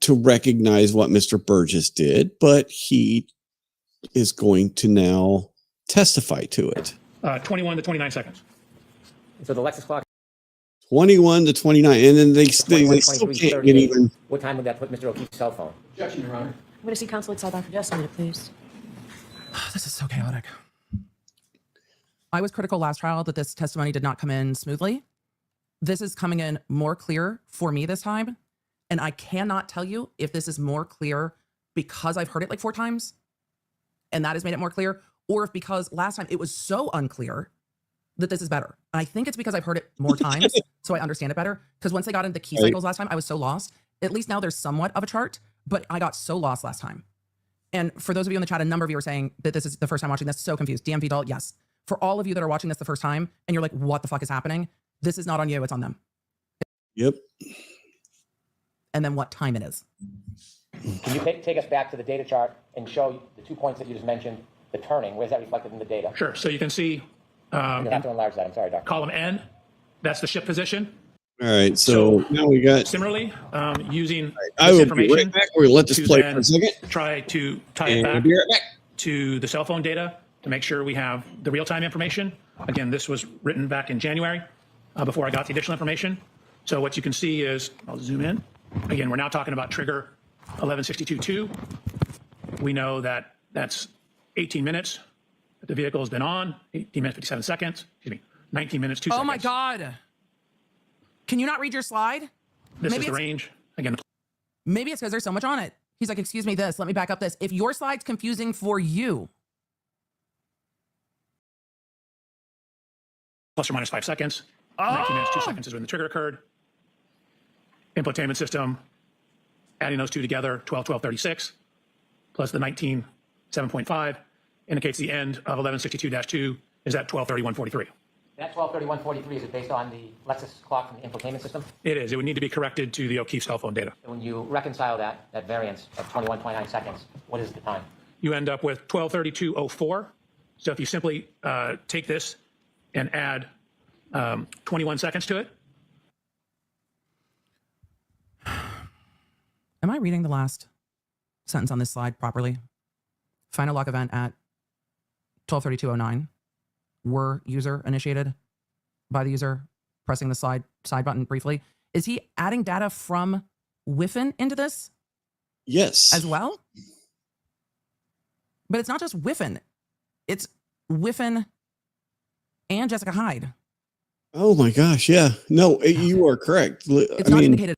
to recognize what Mr. Burgess did, but he is going to now testify to it. 21 to 29 seconds. So the Lexus clock. 21 to 29. And then they still can't get even. What time would that put Mr. O'Keefe's cell phone? Objection, Your Honor. I'm going to see counsel outside for just a minute, please. This is so chaotic. I was critical last trial that this testimony did not come in smoothly. This is coming in more clear for me this time. And I cannot tell you if this is more clear because I've heard it like 4 times and that has made it more clear, or if because last time it was so unclear that this is better. And I think it's because I've heard it more times, so I understand it better. Because once they got into the key cycles last time, I was so lost. At least now there's somewhat of a chart, but I got so lost last time. And for those of you in the chat, a number of you are saying that this is the first time watching this, so confused. DMV doll, yes. For all of you that are watching this the first time, and you're like, what the fuck is happening? This is not on you, it's on them. Yep. And then what time it is. Can you take us back to the data chart and show the 2 points that you just mentioned, the turning? Where's that reflected in the data? Sure. So you can see you have to enlarge that. I'm sorry, Doctor. column N, that's the ship position. All right, so now we got. Similarly, using I this will be information right back. We're gonna let this to play then for a second. Try to tie it And we'll back, be right back to the cell phone data to make sure we have the real-time information. Again, this was written back in January before I got the additional information. So what you can see is, I'll zoom in. Again, we're now talking about trigger 1162.2. We know that that's 18 minutes that the vehicle has been on, 18 minutes, 57 seconds, 19 minutes, 2 seconds. Oh my God. Can you not read your slide? This is the range. Again, maybe it's because there's so much on it. He's like, excuse me, let me back up this. If your slide's confusing for you. Plus or minus 5 seconds. 19 minutes, 2 seconds is when the trigger occurred. Infotainment system, adding those two together, 12:12:36, plus the 19:7.5, indicates the end of 1162-2 is at 12:31:43. That 12:31:43, is it based on the Lexus clock from the infotainment system? It is. It would need to be corrected to the O'Keefe cell phone data. When you reconcile that variance of 21.9 seconds, what is the time? You end up with 12:32:04. So if you simply take this and add 21 seconds to it. Am I reading the last sentence on this slide properly? Final lock event at 12:32:09. Were user initiated by the user pressing the side button briefly. Is he adding data from Whiffen into this? Yes. As well? But it's not just Whiffen. It's Whiffen and Jessica Hyde. Oh my gosh, yeah. No, you are correct. It's not indicated.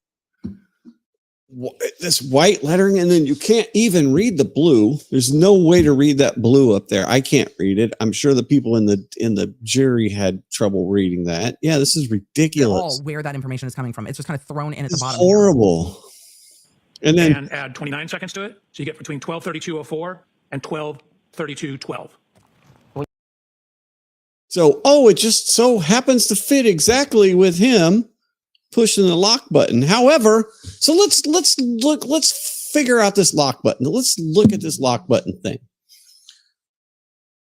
This white lettering, and then you can't even read the blue. There's no way to read that blue up there. I can't read it. I'm sure the people in the jury had trouble reading that. Yeah, this is ridiculous. Where that information is coming from. It's just kind of thrown in at the bottom. Horrible. And then add 29 seconds to it. So you get between 12:32:04 and 12:32:12. So, it just so happens to fit exactly with him pushing the lock button. However, so let's figure out this lock button. Let's look at this lock button thing.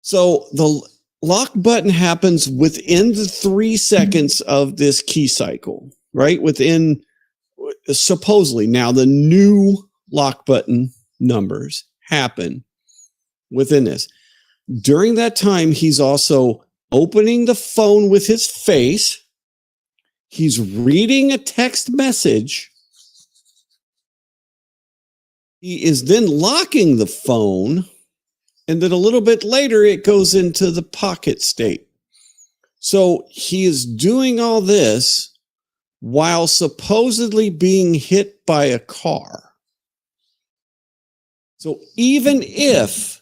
So the lock button happens within the 3 seconds of this key cycle, right? Within, supposedly, now the new lock button numbers happen within this. During that time, he's also opening the phone with his face. He's reading a text message. He is then locking the phone. And then a little bit later, it goes into the pocket state. So he is doing all this while supposedly being hit by a car. So even if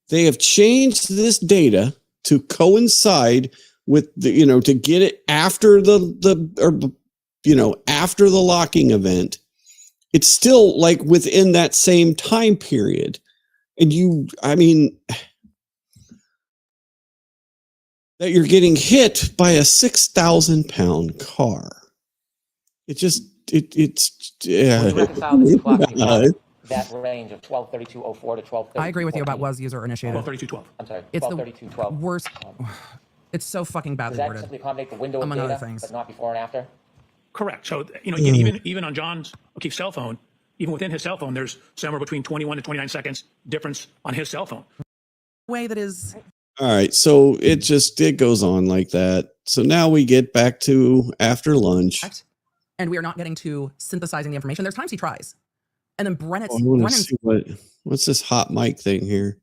they have changed this data to coincide with the, to get it after after the locking event, it's still like within that same time period. And that you're getting hit by a 6,000-pound car. It's that range of 12:32:04 to 12:30. I agree with you about was user initiated. 12:32:12. I'm sorry. It's 12:32:12. the worst. It's so fucking badly Does that worded. simply accommodate the window of among data, other things. but not before and after? Correct. So, even on John O'Keefe's cell phone, even within his cell phone, there's somewhere between 21 to 29 seconds difference on his cell phone. Way that is. All right. So it goes on like that. So now we get back to after lunch. And we are not getting to synthesizing the information. There's times he tries. And then Brennan's. I want to see what's this hot mic thing here?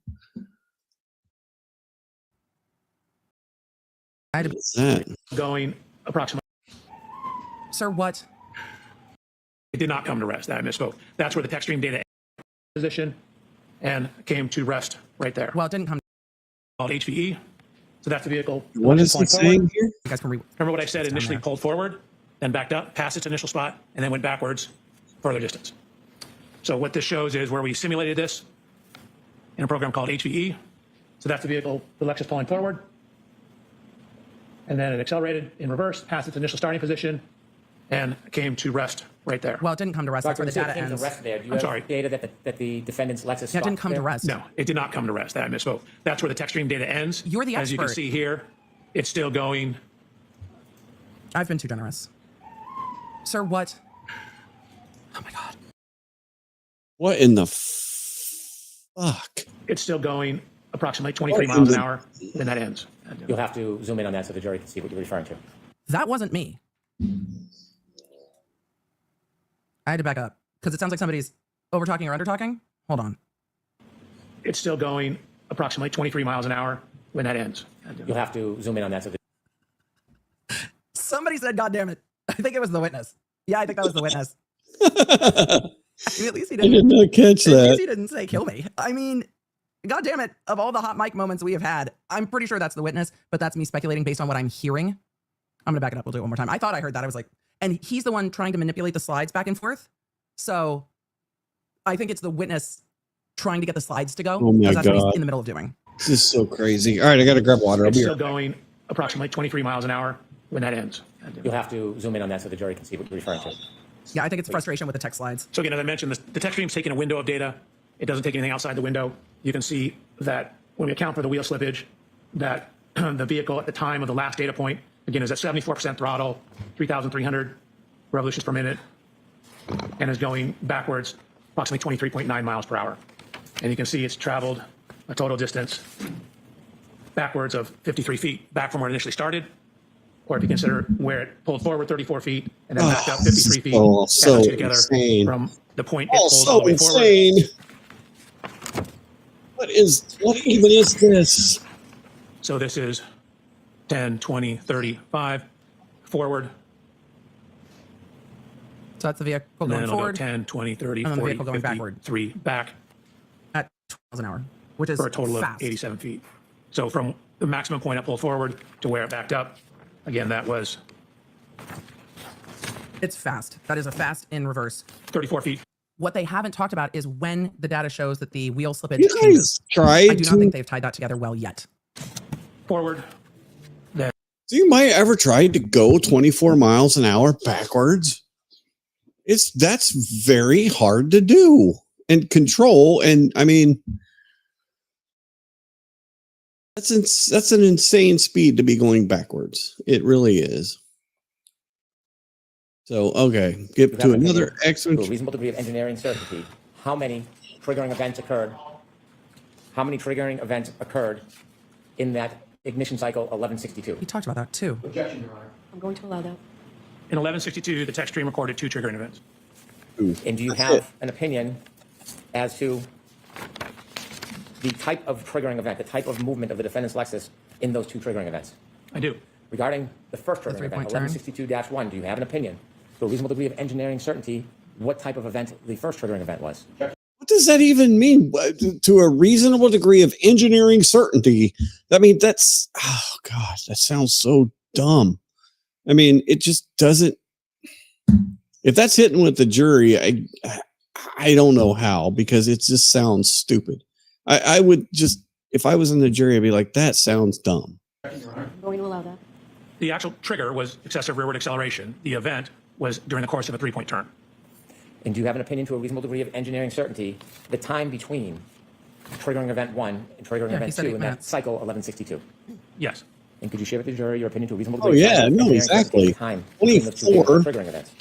What's that? Going approximately. Sir, what? It did not come to rest. I misspoke. That's where the text stream data position and came to rest right there. Well, it didn't come. Called HVE. So that's the vehicle. What is it Point saying forward. here? You guys can Remember what I said? Initially pulled forward, then backed up, past its initial spot, and then went backwards further distance. So what this shows is where we simulated this in a program called HVE. So that's the vehicle, the Lexus pulling forward. And then it accelerated in reverse, past its initial starting position, and came to rest right there. Well, it didn't come to rest. That's where the data came to ends. rest there. Do you I'm have sorry. data that the defendant's Lexus Yeah, it didn't stopped come to there? rest. No, it did not come to rest. That I misspoke. That's where the tech stream data ends. You're the As you can expert. see here, it's still going. I've been too generous. Sir, what? Oh my God. What in the fuck? It's still going approximately 23 miles an hour, and that ends. You'll have to zoom in on that so the jury can see what you're referring to. That wasn't me. I had to back up because it sounds like somebody's over talking or under talking. Hold on. It's still going approximately 23 miles an hour when that ends. You'll have to zoom in on that so the Somebody said, God damn it. I think it was the witness. Yeah, I think that was the witness. I mean, at least he I did not catch At least that. he didn't say kill me. I mean, God damn it. Of all the hot mic moments we have had, I'm pretty sure that's the witness, but that's me speculating based on what I'm hearing. I'm going to back it up. We'll do it one more time. I thought I heard that. I was like, and he's the one trying to manipulate the slides back and forth. So I think it's the witness trying to get the slides to go. Oh my because that's what God. he's in the middle of doing. This is so crazy. All right, I got to grab water. I'll It's be still right going approximately 23 miles an hour when that ends. You'll have to zoom in on that so the jury can see what you're referring to. Yeah, I think it's frustration with the text slides. So again, as I mentioned, the tech stream's taking a window of data. It doesn't take anything outside the window. You can see that when we account for the wheel slippage, that the vehicle at the time of the last data point, again, is at 74% throttle, 3,300 revolutions per minute, and is going backwards approximately 23.9 miles per hour. And you can see it's traveled a total distance backwards of 53 feet, back from where it initially started. Or if you consider where it pulled forward 34 feet and then backed up 53 feet, Oh, adds so the two together insane. from the point it Oh, pulled all so the way forward. insane. What even is this? So this is 10, 20, 35 forward. So that's the vehicle And going then it'll forward. go 10, 20, 30, And then the 40, vehicle going 50, backward. 3 back At 12 miles an hour, which is for a total fast. of 87 feet. So from the maximum point it pulled forward to where it backed up, again, that was It's fast. That is a fast in reverse. 34 feet. What they haven't talked about is when the data shows that the wheel slippage You guys changes. tried I do not to- think they've tied that together well yet. Forward. Then So you might ever tried to go 24 miles an hour backwards? That's very hard to do and control. And I mean, that's an insane speed to be going backwards. It really is. So okay, get to another To a excellent. reasonable degree of engineering certainty, how many triggering events occurred? How many triggering events occurred in that ignition cycle 1162? He talked about that too. Objection, Your Honor. I'm going to allow that. in 1162, the tech stream recorded 2 triggering events. And do you have an opinion as to the type of triggering event, the type of movement of the defendant's Lexus in those 2 triggering events? I do. Regarding the first triggering event, 1162-1, do you have an opinion to a reasonable degree of engineering certainty what type of event the first triggering event was? What does that even mean? To a reasonable degree of engineering certainty. I mean, that's, oh God, that sounds so dumb. I mean, it just doesn't, if that's hitting with the jury, I don't know how, because it just sounds stupid. I would just, if I was in the jury, I'd be like, that sounds dumb. I'm going to allow that. The actual trigger was excessive rearward acceleration. The event was during the course of a 3-point turn. And do you have an opinion to a reasonable degree of engineering certainty the time between triggering event 1 and triggering Yeah, he event said 2 8 in that minutes. cycle 1162? Yes. And could you share with the jury your opinion to a reasonable Oh degree yeah, of no, engineering certainty exactly. the time between those 2 triggering events?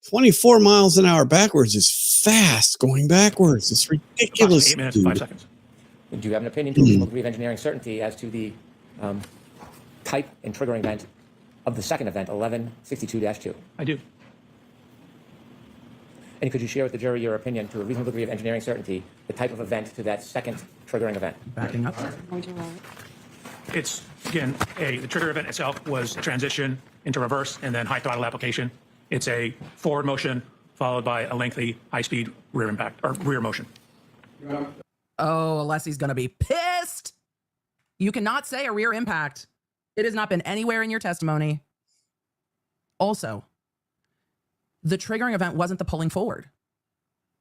24 miles an hour backwards is fast going backwards. It's ridiculous. 8 minutes and 5 seconds. And do you have an opinion to a reasonable degree of engineering certainty as to the type and triggering event of the second event, 1162-2? I do. And could you share with the jury your opinion to a reasonable degree of engineering certainty the type of event to that second triggering event? Backing up. I'm going to allow it. It's, again, the trigger event itself was a transition into reverse and then high throttle application. It's a forward motion followed by a lengthy high-speed rear impact or rear motion. Oh, Alessi's going to be pissed. You cannot say a rear impact. It has not been anywhere in your testimony. Also, the triggering event wasn't the pulling forward.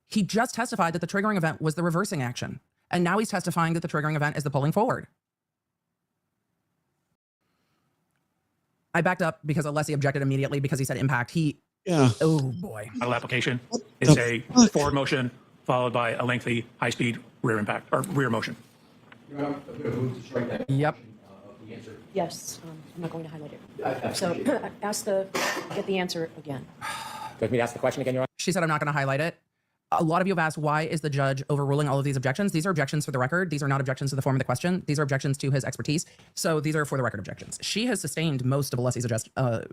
He just testified that the triggering event was the reversing action. And now he's testifying that the triggering event is the pulling forward. I backed up because Alessi objected immediately because he said impact. Oh boy. Model application is a forward motion followed by a lengthy high-speed rear impact or rear motion. Yep. Yes, I'm not going to highlight it. So get the answer again. Do you want me to ask the question again, Your Honor? She said, I'm not going to highlight it. A lot of you have asked, why is the judge overruling all of these objections? These are objections for the record. These are not objections to the form of the question. These are objections to his expertise. So these are for the record objections. She has sustained most of Alessi's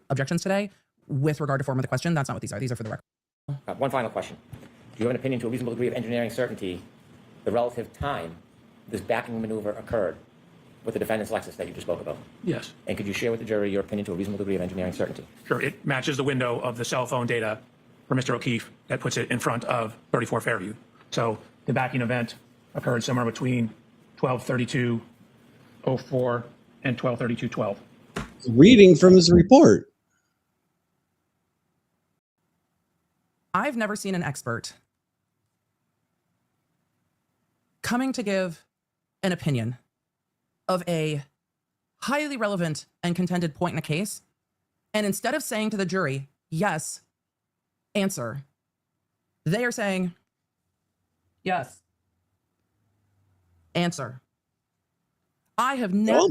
objections today with regard to form of the question. That's not what these are. These are for the record. One final question. Do you have an opinion to a reasonable degree of engineering certainty the relative time this backing maneuver occurred with the defendant's Lexus that you just spoke about? Yes. And could you share with the jury your opinion to a reasonable degree of engineering certainty? Sure. It matches the window of the cell phone data for Mr. O'Keefe that puts it in front of 34 Fairview. So the backing event occurred somewhere between 12:32:04 and 12:32:12. Reading from his report. I've never seen an expert coming to give an opinion of a highly relevant and contended point in a case, and instead of saying to the jury, yes, answer, they are saying, yes, answer. I have never.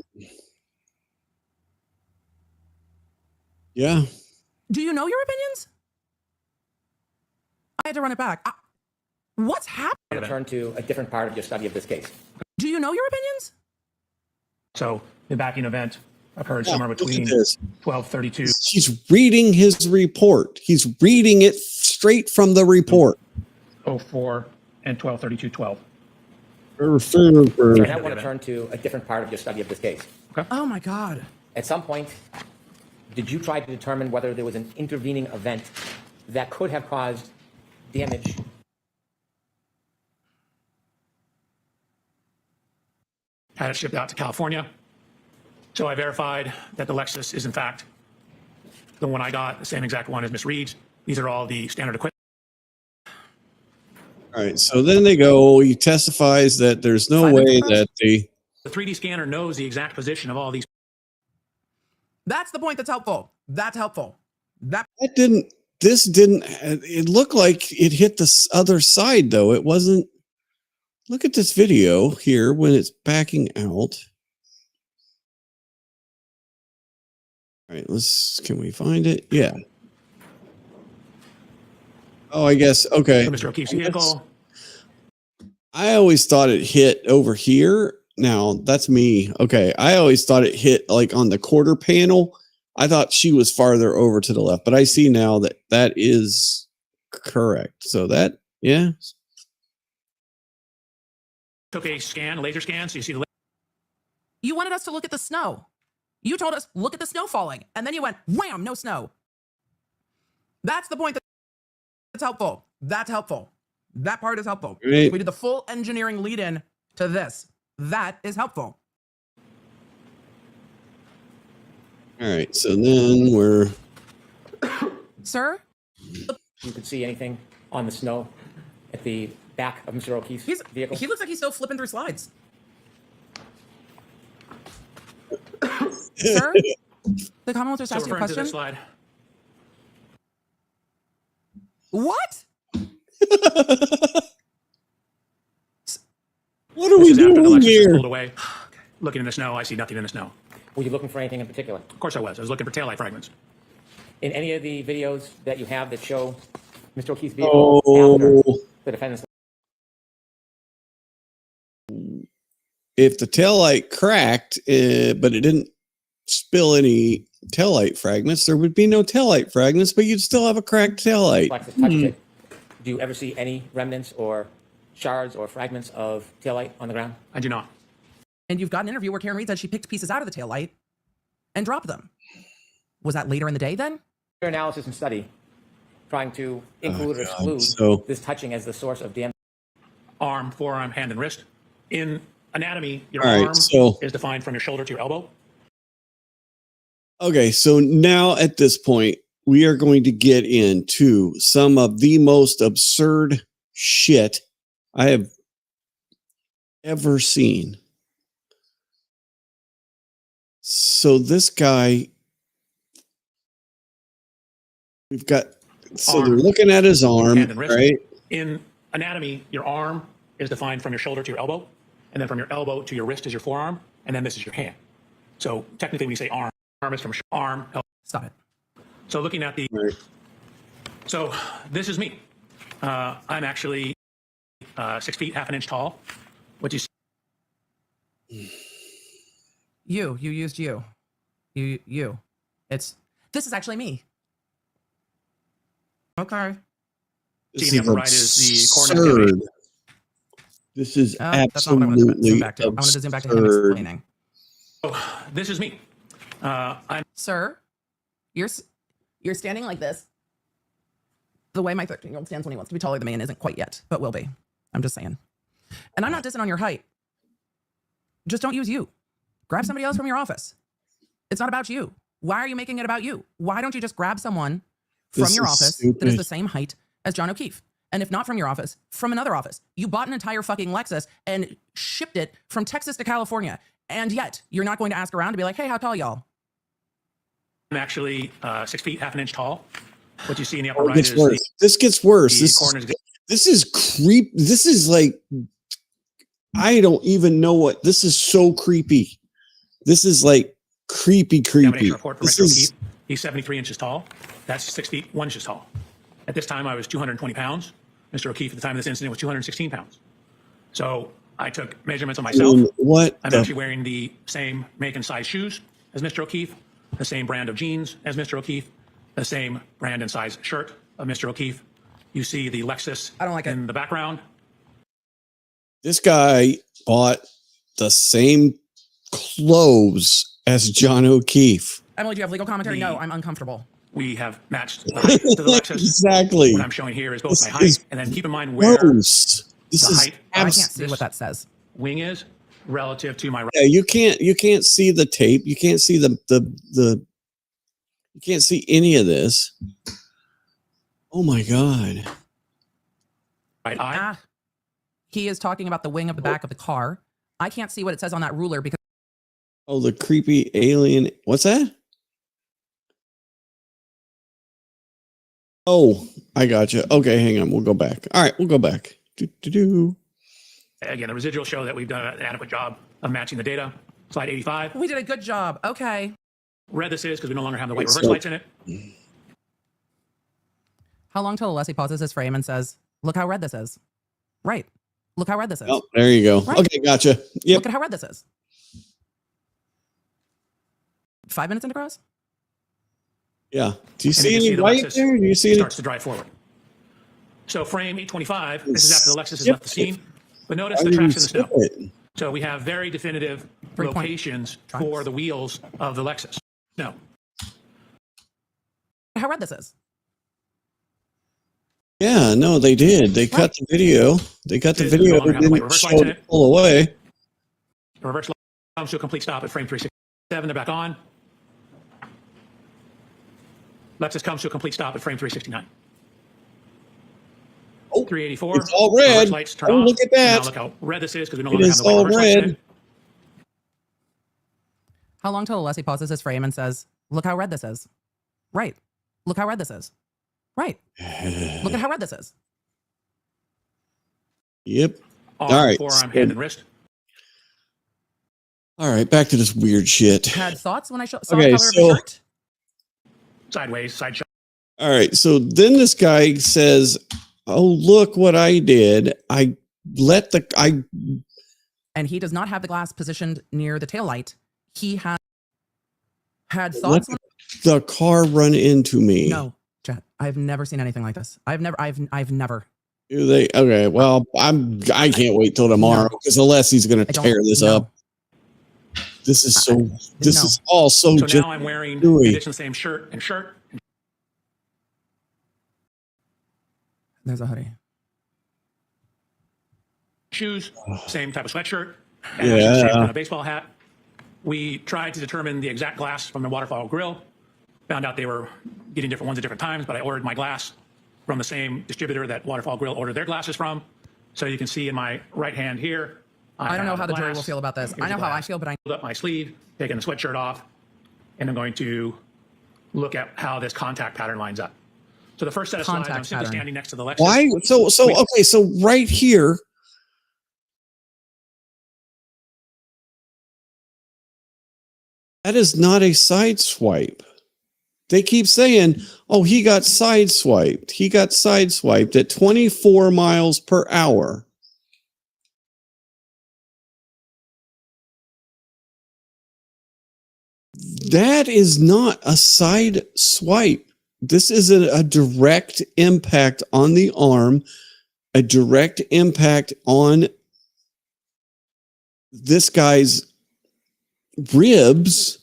Yeah. Do you know your opinions? I had to run it back. What's happening? I'm going to turn to a different part of your study of this case. Do you know your opinions? So the backing event occurred somewhere between 12:32. He's reading his report. He's reading it straight from the report. 04 and 12:32:12. I now want to turn to a different part of your study of this case. Okay. Oh my God. At some point, did you try to determine whether there was an intervening event that could have caused damage? Had it shipped out to California. So I verified that the Lexus is in fact the one I got, the same exact one as Miss Reed's. These are all the standard equipment. All right. So then they go, he testifies that there's no way that The 3D scanner knows the exact position of all these. That's the point that's helpful. That's helpful. it looked like it hit the other side though. It wasn't. Look at this video here when it's backing out. All right, can we find it? Yeah. Oh, I guess, okay. Mr. O'Keefe's vehicle. I always thought it hit over here. Now, that's me. Okay, I always thought it hit like on the quarter panel. I thought she was farther over to the left, but I see now that that is correct. So that, yeah. Took a scan, a laser scan, so you see the. You wanted us to look at the snow. You told us, look at the snow falling. And then you went, wham, no snow. That's the point that's helpful. That's helpful. That part is helpful. Right. We did the full engineering lead in to this. That is helpful. All right, so then we're. Sir? You could see anything on the snow at the back of Mr. O'Keefe's vehicle? He looks like he's still flipping through slides. Sir? The Commonwealth just asked you a referring to question. this slide. What? What are This we is after the doing Lexus is here? pulled away. Looking in the snow, I see nothing in the snow. Were you looking for anything in particular? Of course I was. I was looking for taillight fragments. In any of the videos that you have that show Mr. O'Keefe's vehicle after the defendant's. If the taillight cracked, but it didn't spill any taillight fragments, there would be no taillight fragments, but you'd still have a cracked taillight. Lexus touches it, do you ever see any remnants or shards or fragments of taillight on the ground? I do not. And you've got an interview where Karen Reed said she picked pieces out of the taillight and dropped them. Was that later in the day then? Your analysis and study trying to include or exclude this touching as the source of damage. Arm, forearm, hand, and wrist. In anatomy, your All right, arm so- is defined from your shoulder to your elbow. Okay, so now at this point, we are going to get into some of the most absurd shit I have ever seen. So this guy, we've got, so they're looking at his arm, Hand and wrist. right? In anatomy, your arm is defined from your shoulder to your elbow, and then from your elbow to your wrist is your forearm, and then this is your hand. So technically, when you say arm is from arm. Stop it. So looking at the, so this is me. I'm actually 6 feet, half an inch tall. What you see? You used you. This is actually me. Okay. This See, is on the right is the corner absurd. examination. This is That's not what I wanted to zoom absolutely back to. I wanted to zoom back to him absurd. explaining. So this is me. I'm Sir, you're standing like this. The way my 13-year-old stands when he wants to be taller than me and isn't quite yet, but will be. I'm just saying. And I'm not dissing on your height. Just don't use you. Grab somebody else from your office. It's not about you. Why are you making it about you? Why don't you just grab someone from This your is office that stupid. is the same height as John O'Keefe? And if not from your office, from another office. You bought an entire fucking Lexus and shipped it from Texas to California. And yet, you're not going to ask around to be like, hey, how tall y'all? actually 6 feet, half an inch tall. What you see in the upper Oh, it right gets is worse. This gets worse. the This corners. this is creep. This is like, I don't even know what. This is so creepy. This is like creepy. Examination report from This Mr. is O'Keefe. He's 73 inches tall. That's 6 feet, 1 inch tall. At this time, I was 220 pounds. Mr. O'Keefe, at the time of this incident, was 216 pounds. So I took measurements of myself. what I'm the- actually wearing the same make and size shoes as Mr. O'Keefe, the same brand of jeans as Mr. O'Keefe, the same brand and size shirt of Mr. O'Keefe. You see the Lexus in the background. This guy bought the same clothes as John O'Keefe. Emily, do you have legal commentary? No, I'm uncomfortable. We have matched the height to the Lexus. Exactly. What I'm showing here is both This my height, is and then keep in mind where gross. This the is height. I can't see what that says. Wing is relative to my right. Yeah, you can't see the tape. You can't see the you can't see any of this. Oh my god. Right eye. He is talking about the wing of the back of the car. I can't see what it says on that ruler because Oh, the creepy alien. What's that? Oh, I gotcha. Okay, hang on. We'll go back. All right, we'll go back. Do. Again, the residuals show that we've done an adequate job of matching the data. Slide 85. we did a good job. Okay. Red this is because we no longer have the white It's reverse so- lights in it. How long till Alessi pauses his frame and says, look how red this is. Right. Look how red this is. Oh, there you go. Right. Okay, gotcha. Yep. Look at how red this is. 5 minutes into cross? Yeah. Do you And see you can any the white Lexus there? Do you see any? starts to drive forward. So frame 825. This is after the Lexus has Skip left the scene. But notice Why the did you tracks in the skip snow. it? So we have very definitive 3-point locations for the wheels of the Lexus. No. How red this is. Yeah, no, they did. They cut the video. They cut the It is video. no longer It have the white didn't reverse show lights in it it. pull away. The reverse light comes to a complete stop at frame 367. They're back on. Lexus comes to a complete stop at frame 369. Oh, 384. it's all Reverse red. lights turn Oh, off. look at Now that. look how red this is because we no It longer have is the white all reverse lights in red. it. How long till Alessi pauses his frame and says, look how red this is. Right. Look how red this is. Right. Look at how red this is. Yep. Arm, All right. forearm, hand, and wrist. All right, back to this weird shit. Had thoughts when I saw Okay, the color of so- the shirt? Sideways, side shot. All right, so then this guy says, "Oh, look what I did! I And he does not have the glass positioned near the taillight. He had let thoughts. the car run into me." No, Chet. I've never seen anything like this. I've never. Do they? Okay, well, I can't wait till tomorrow because Alessi's going to don't- tear this no. up. This is so. This no. is all so. So just now I'm wearing, in gooey. addition to the same shirt and shirt. There's a hoodie. Shoes, same type of sweatshirt, And as you can see, I've got a baseball hat. We tried to determine the exact glass from the Waterfall Grill. Found out they were getting different ones at different times, but I ordered my glass from the same distributor that Waterfall Grill ordered their glasses from. So you can see in my right hand here, I don't know how the jury will feel about this. I know how I feel, but I pulled up my sleeve, taking the sweatshirt off, and I'm going to look at how this contact pattern lines up. So the first set of slides, I'm simply standing next to the Lexus. Why? Okay, so right here, that is not a side swipe. They keep saying, oh, he got sideswiped. He got sideswiped at 24 miles per hour. That is not a side swipe. This is a direct impact on the arm, a direct impact on this guy's ribs.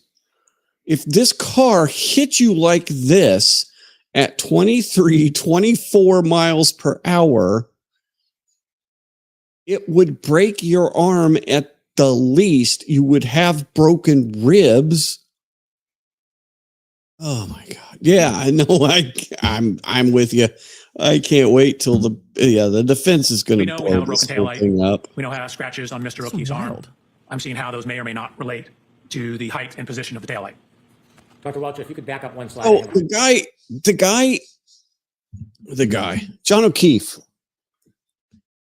If this car hit you like this at 23, 24 miles per hour, it would break your arm at the least. You would have broken ribs. Oh my God. Yeah, I know. I'm with you. I can't wait till the defense is going to blow this whole thing up. We know how scratches on Mr. O'Keefe's arm. I'm seeing how those may or may not relate to the height and position of the taillight. Dr. Welcher, if you could back up one slide. Oh, the guy, John O'Keefe,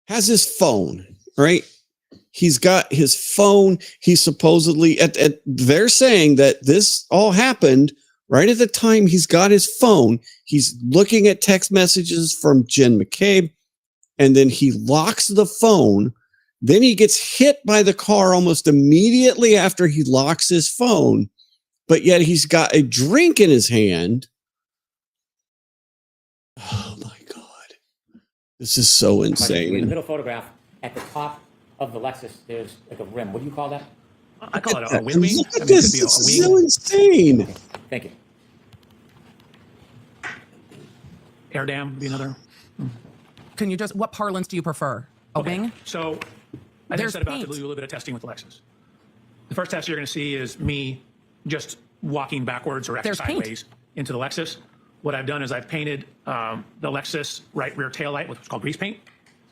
has his phone, right? He's got his phone. He's supposedly they're saying that this all happened right at the time he's got his phone. He's looking at text messages from Jen McCabe, and then he locks the phone. Then he gets hit by the car almost immediately after he locks his phone, but yet he's got a drink in his hand. Oh my God. This is so insane. In the middle photograph, at the top of the Lexus, there's like a rim. What do you call that? I call it a wind wing. Look at this. This is so insane. Okay. Thank you. Air dam would be another. Can you just, what parlance do you prefer? A wing? So I just said about to do a little bit of testing with the Lexus. The first test you're going to see is me just walking backwards or actually sideways into the Lexus. What I've done is I've painted the Lexus right rear taillight with what's called grease paint.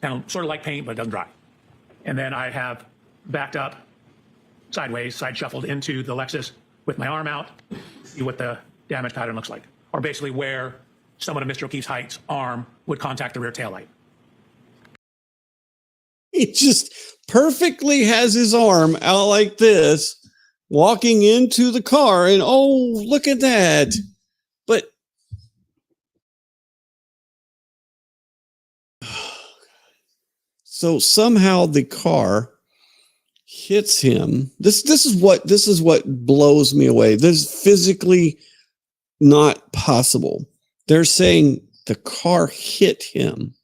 Kind of sort of like paint, but it doesn't dry. And then I have backed up sideways, side shuffled into the Lexus with my arm out, see what the damage pattern looks like. Or basically where someone of Mr. O'Keefe's height's arm would contact the rear taillight. He just perfectly has his arm out like this, walking into the car, and oh, look at that. But so somehow the car hits him. This is what blows me away. This is physically not possible. They're saying the car hit him.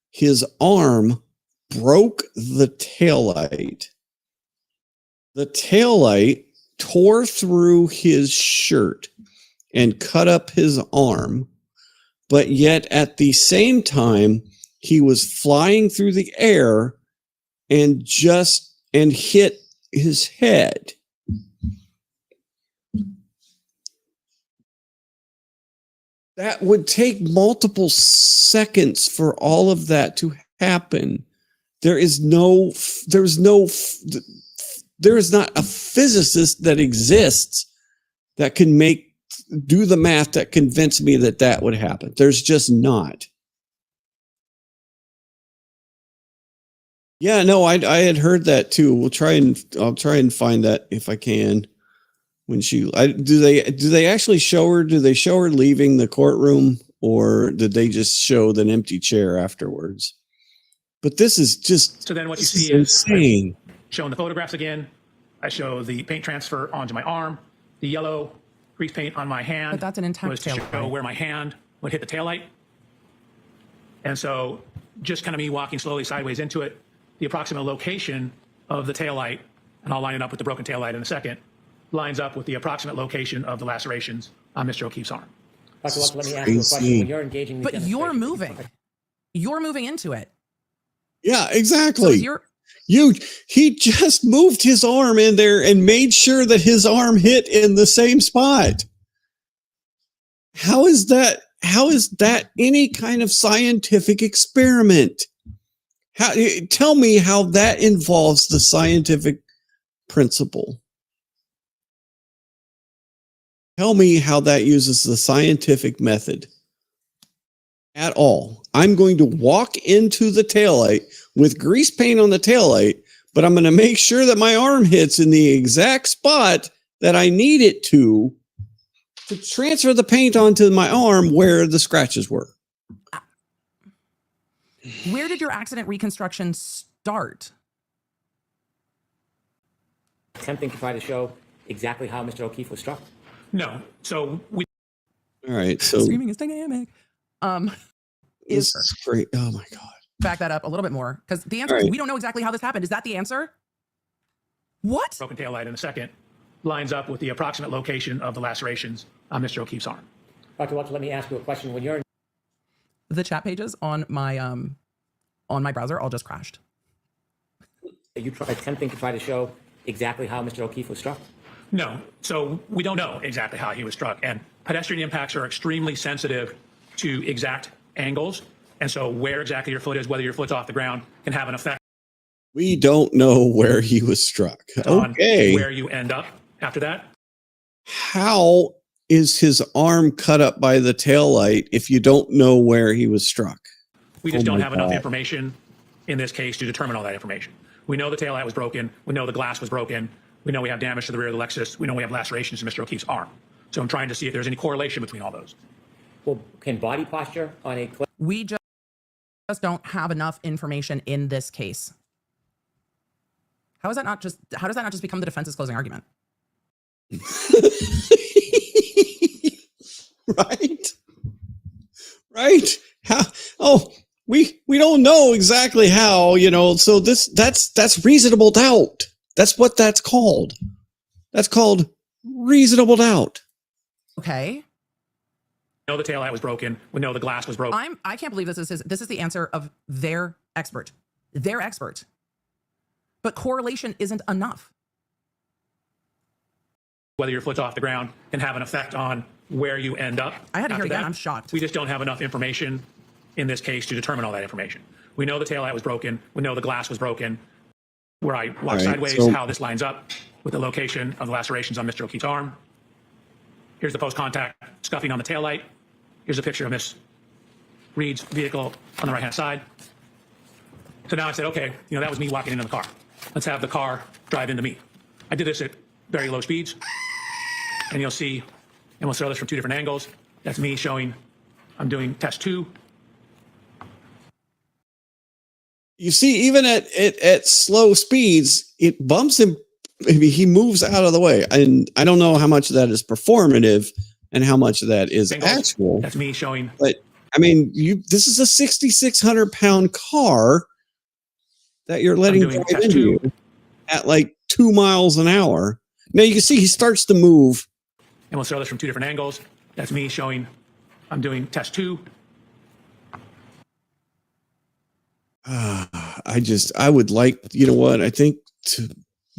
His arm broke the taillight. The taillight tore through his shirt and cut up his arm, but yet at the same time, he was flying through the air and hit his head. That would take multiple seconds for all of that to happen. There is not a physicist that exists that can do the math that convinced me that would happen. There's just not. Yeah, no, I had heard that too. I'll try and find that if I can. When do they actually show her? Do they show her leaving the courtroom, or did they just show an empty chair afterwards? But this is just so then what you see is insane. Showing the photographs again. I show the paint transfer onto my arm, the yellow grease paint on my hand. But that's an intact was to show where my hand would hit the taillight. And so just kind of me walking slowly sideways into it, the approximate location of the taillight, and I'll line it up with the broken taillight in a second, lines up with the approximate location of the lacerations on Mr. O'Keefe's arm. Dr. Welch, let me ask you a question. When you're engaging, but you're moving into it. Yeah, exactly. So He just moved his arm in there and made sure that his arm hit in the same spot. How is that any kind of scientific experiment? Tell me how that involves the scientific principle. Tell me how that uses the scientific method at all. I'm going to walk into the taillight with grease paint on the taillight, but I'm going to make sure that my arm hits in the exact spot that I need it to transfer the paint onto my arm where the scratches were. Where did your accident reconstruction start? Attempting to try to show exactly how Mr. O'Keefe was struck? No. So we. All right. So Screaming is dynamic. This is great. Oh my God. Back that up a little bit more, because the answer is we don't know exactly how this happened. Is that the answer? What? Broken taillight in a second lines up with the approximate location of the lacerations on Mr. O'Keefe's arm. Dr. Walter, let me ask you a question. When you're The chat pages on my browser all just crashed. you attempting to try to show exactly how Mr. O'Keefe was struck? No. So we don't know exactly how he was struck. And pedestrian impacts are extremely sensitive to exact angles. And so where exactly your foot is, whether your foot's off the ground, can have an effect. We don't know where he was struck. Okay. On where you end up after that. How is his arm cut up by the taillight if you don't know where he was struck? We just don't have enough information in this case to determine all that information. We know the taillight was broken. We know the glass was broken. We know we have damage to the rear of the Lexus. We know we have lacerations in Mr. O'Keefe's arm. So I'm trying to see if there's any correlation between all those. Well, can body posture on a cliff? We just don't have enough information in this case. How does that not just become the defense's closing argument? Right. We don't know exactly how, so that's reasonable doubt. That's what that's called. That's called reasonable doubt. Okay. We know the taillight was broken. We know the glass was broken. I can't believe this is the answer of their expert. Their expert. But correlation isn't enough. Whether your foot's off the ground can have an effect on where you end up. I had to hear after again. that. I'm shocked. We just don't have enough information in this case to determine all that information. We know the taillight was broken. We know the glass was broken. Where I walk sideways, how this lines up with the location of the lacerations on Mr. O'Keefe's arm. Here's the post-contact scuffing on the taillight. Here's a picture of Miss Reed's vehicle on the right-hand side. So now I said, okay, that was me walking into the car. Let's have the car drive into me. I did this at very low speeds. And you'll see, and we'll show this from two different angles. That's me showing I'm doing test 2. You see, even at slow speeds, it bumps him. Maybe he moves out of the way. And I don't know how much of that is performative and how much of that is actual. That's me showing. But I mean, this is a 6,600 pound car that you're letting drive into you at like 2 miles an hour. Now you can see he starts to move. And we'll show this from two different angles. That's me showing I'm doing test 2. I would like, I think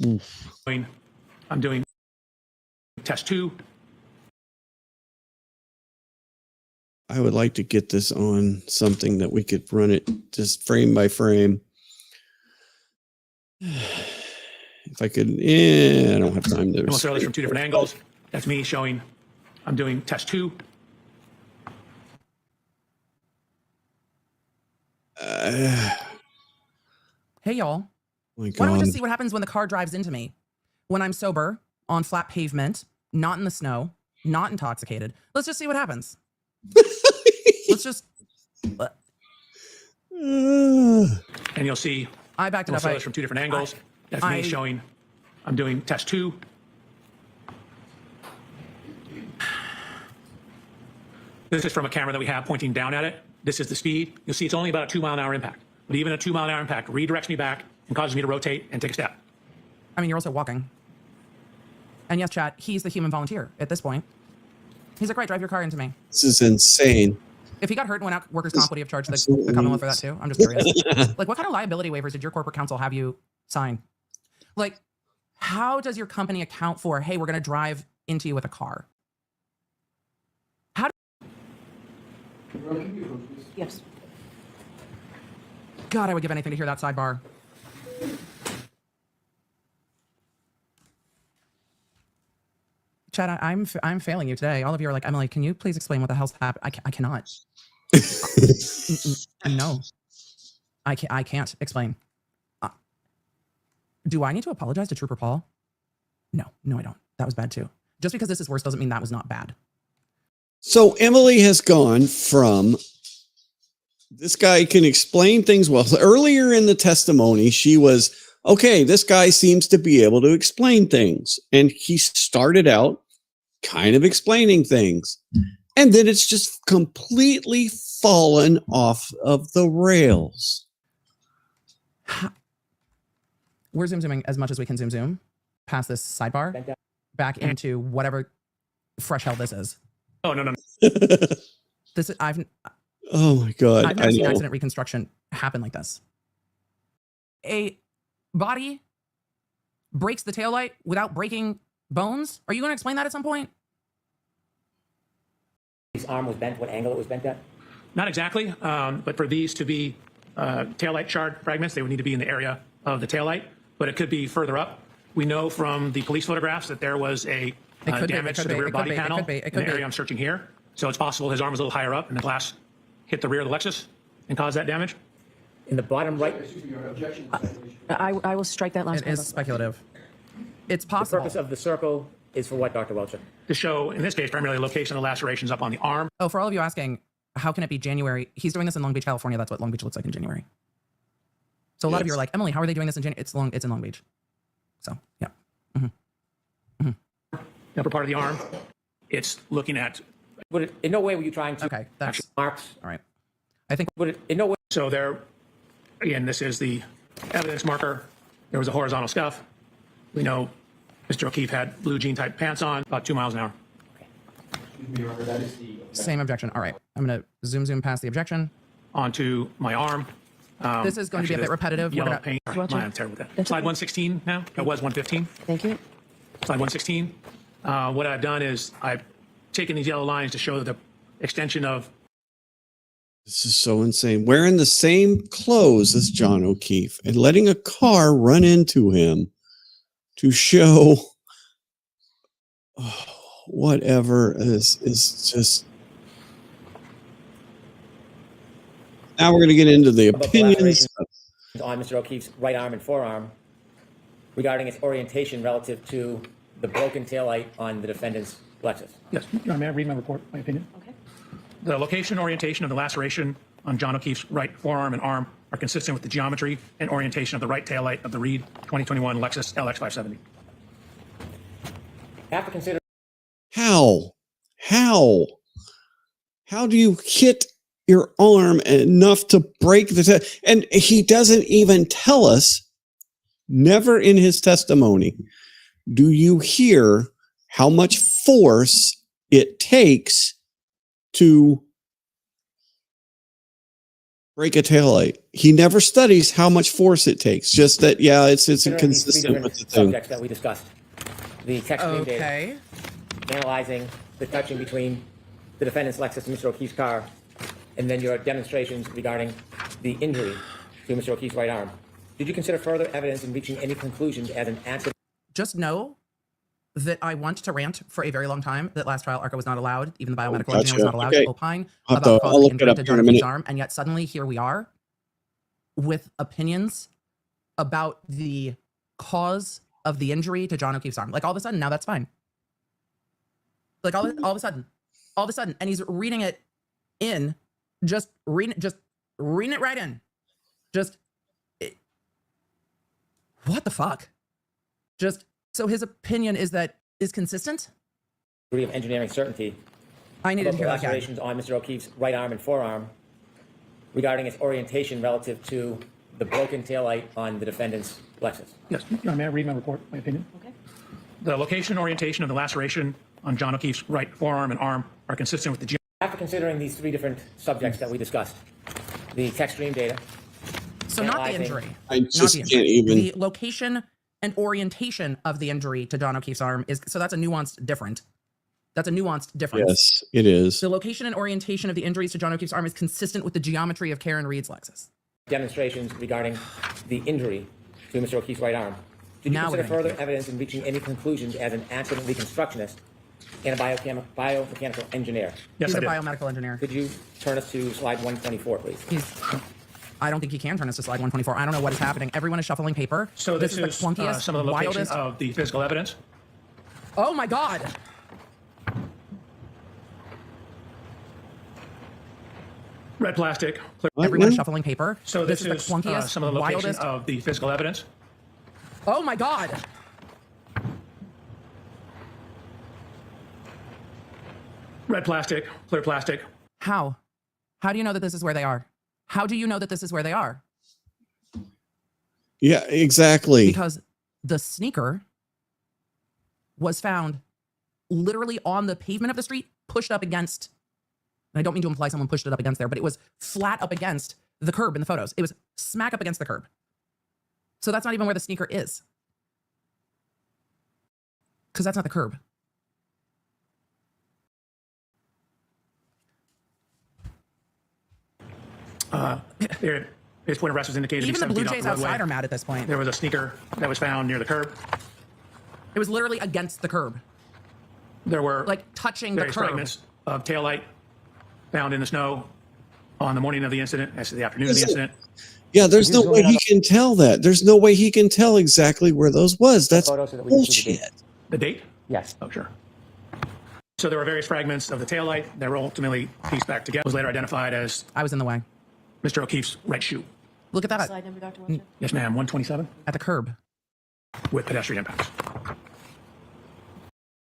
I'm doing test 2. I would like to get this on something that we could run it just frame by frame. If I could, I don't have time to. And we'll show this from two different angles. That's me showing I'm doing test 2. Hey, y'all. My Why don't we God. just see what happens when the car drives into me? When I'm sober, on flat pavement, not in the snow, not intoxicated. Let's just see what happens. Let's just... And you'll see I backed it we'll up. show this from two different angles. That's me showing I'm doing test 2. This is from a camera that we have pointing down at it. This is the speed. You'll see it's only about a 2-mile-an-hour impact. But even a 2-mile-an-hour impact redirects me back and causes me to rotate and take a step. I mean, you're also walking. And yes, chat, he's the human volunteer at this point. He's like, right, drive your car into me. This is insane. If he got hurt and went out workers' comp, would he have charged the Commonwealth for that too? I'm just curious. Like, what kind of liability waivers did your corporate counsel have you sign? Like, how does your company account for, hey, we're going to drive into you with a car? How Yes. God, I would give anything to hear that sidebar. Chad, I'm failing you today. All of you are like, Emily, can you please explain what the hell's happened? I cannot. No, I can't explain. Do I need to apologize to Trooper Paul? No, I don't. That was bad too. Just because this is worse doesn't mean that was not bad. So Emily has gone from this guy can explain things well. So earlier in the testimony, she was, okay, this guy seems to be able to explain things. And he started out kind of explaining things. And then it's just completely fallen off of the rails. We're zooming as much as we can zoom past this sidebar back into whatever fresh hell this is. Oh, no. This is, Oh my God. I've never seen accident reconstruction happen like this. A body breaks the taillight without breaking bones? Are you going to explain that at some point? His arm was bent, what angle it was bent at? Not exactly, but for these to be taillight shard fragments, they would need to be in the area of the taillight, but it could be further up. We know from the police photographs that there was a damage to the rear body panel in the area I'm searching here. So it's possible his arm was a little higher up and the glass hit the rear of the Lexus and caused that damage. In the bottom right. I will strike that last It one. is speculative. It's possible. The purpose of the circle is for what, Dr. Welcher? To show, in this case, primarily the location of the lacerations up on the arm. Oh, for all of you asking, how can it be January? He's doing this in Long Beach, California. That's what Long Beach looks like in January. So a lot of you are like, Emily, how are they doing this in January? It's in Long Beach. So, yeah. The upper part of the arm, it's looking at. In no way were you trying to. Okay, that's marks. All right. I think. In no way. So there, again, this is the evidence marker. There was a horizontal scuff. We know Mr. O'Keefe had blue jean type pants on, about 2 miles an hour. Same objection. All right. I'm going to zoom past the objection. Onto my arm. This is going to be a bit repetitive. Yellow paint. I'm terrible with that. Slide 116 now. It was 115. Thank you. Slide 116. What I've done is I've taken these yellow lines to show the extension of. This is so insane. Wearing the same clothes as John O'Keefe and letting a car run into him to show whatever is just. Now we're going to get into the opinions on Mr. O'Keefe's right arm and forearm regarding its orientation relative to the broken taillight on the defendant's Lexus. Yes, may I read my report, my opinion? Okay. The location and orientation of the laceration on John O'Keefe's right forearm and arm are consistent with the geometry and orientation of the right taillight of the Reed 2021 Lexus LX 570. After considering how do you hit your arm enough to break the and he doesn't even tell us, never in his testimony do you hear how much force it takes to break a taillight. He never studies how much force it takes, just that it's inconsistent with the thing. Subjects that we discussed. The text data, analyzing the touching between the defendant's Lexus and Mr. O'Keefe's car, and then your demonstrations regarding the injury to Mr. O'Keefe's right arm. Did you consider further evidence in reaching any conclusions as an accident? Just know that I want to rant for a very long time that last trial ARCA was not allowed, even the biomedical engineer was not allowed to opine about the cause of injury to John O'Keefe's arm, and yet suddenly here we are with opinions about the cause of the injury to John O'Keefe's arm. Like all of a sudden, now that's fine. Like all of a sudden, and he's reading it in, just reading it right in. What the fuck? So his opinion is consistent? Degree of engineering certainty. I needed to hear that again. Lacerations on Mr. O'Keefe's right arm and forearm regarding its orientation relative to the broken taillight on the defendant's Lexus. Yes, may I read my report, my opinion? Okay. The location and orientation of the laceration on John O'Keefe's right forearm and arm are consistent with the After considering these three different subjects that we discussed, the text stream data. So not the analyzing- injury. I Not just the can't injury. even. The location and orientation of the injury to John O'Keefe's arm is, so that's a nuanced different. That's a nuanced difference. Yes, it is. The location and orientation of the injuries to John O'Keefe's arm is consistent with the geometry of Karen Reed's Lexus. Demonstrations regarding the injury to Mr. O'Keefe's right arm. Did you Now we're consider gonna- further evidence in reaching any conclusions as an accident reconstructionist and a biomechanical engineer? He's a biomedical engineer. Could you turn us to slide 124, please? I don't think he can turn us to slide 124. I don't know what is happening. Everyone is shuffling paper. So this is the clunkiest, some of the locations wildest. of the physical evidence. Oh my God. Red plastic. Everyone is shuffling paper. So this is the is clunkiest, some of the locations wildest. of the physical evidence. Oh my God. Red plastic, clear plastic. How? How do you know that this is where they are? How do you know that this is where they are? Yeah, exactly. Because the sneaker was found literally on the pavement of the street, pushed up against, and I don't mean to imply someone pushed it up against there, but it was flat up against the curb in the photos. It was smack up against the curb. So that's not even where the sneaker is. Because that's not the curb. His point of rest was indicated Even to the be Blue 7 feet Jays off the roadway. outside are mad at this point. There was a sneaker that was found near the curb. It was literally against the curb. There were like touching the various curb. fragments of taillight found in the snow on the morning of the incident, as to the afternoon of the incident. Yeah, there's no way he can tell that. There's no way he can tell exactly where those was. That's bullshit. The date? Yes. Oh, sure. So there were various fragments of the taillight that were ultimately pieced back together. Was later identified as I was in the way. Mr. O'Keefe's right shoe. Look at that. Slide number, Dr. Wilson. Yes, ma'am. 127 At the curb. with pedestrian impacts.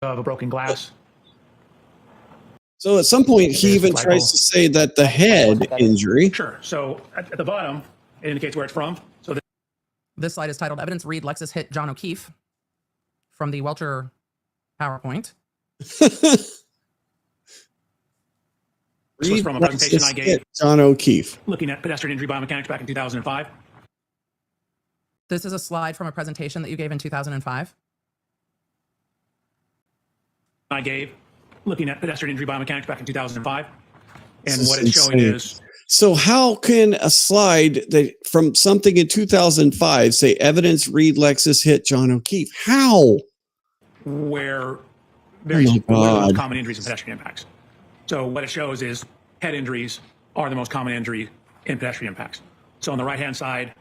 Of a broken glass. So at some point, he even tries to say that the head injury. Sure. So at the bottom, it indicates where it's from. So This slide is titled Evidence Reed Lexus Hit John O'Keefe from the Welcher PowerPoint. this was from a presentation I gave John O'Keefe. looking at pedestrian injury biomechanics back in 2005. This is a slide from a presentation that you gave in 2005. I gave looking at pedestrian injury biomechanics back in 2005. And This what is it's showing insane. is So how can a slide that from something in 2005 say evidence Reed Lexus hit John O'Keefe? How? where my God. common injuries and pedestrian impacts. So what it shows is head injuries are the most common injury in pedestrian impacts. So on the right-hand side,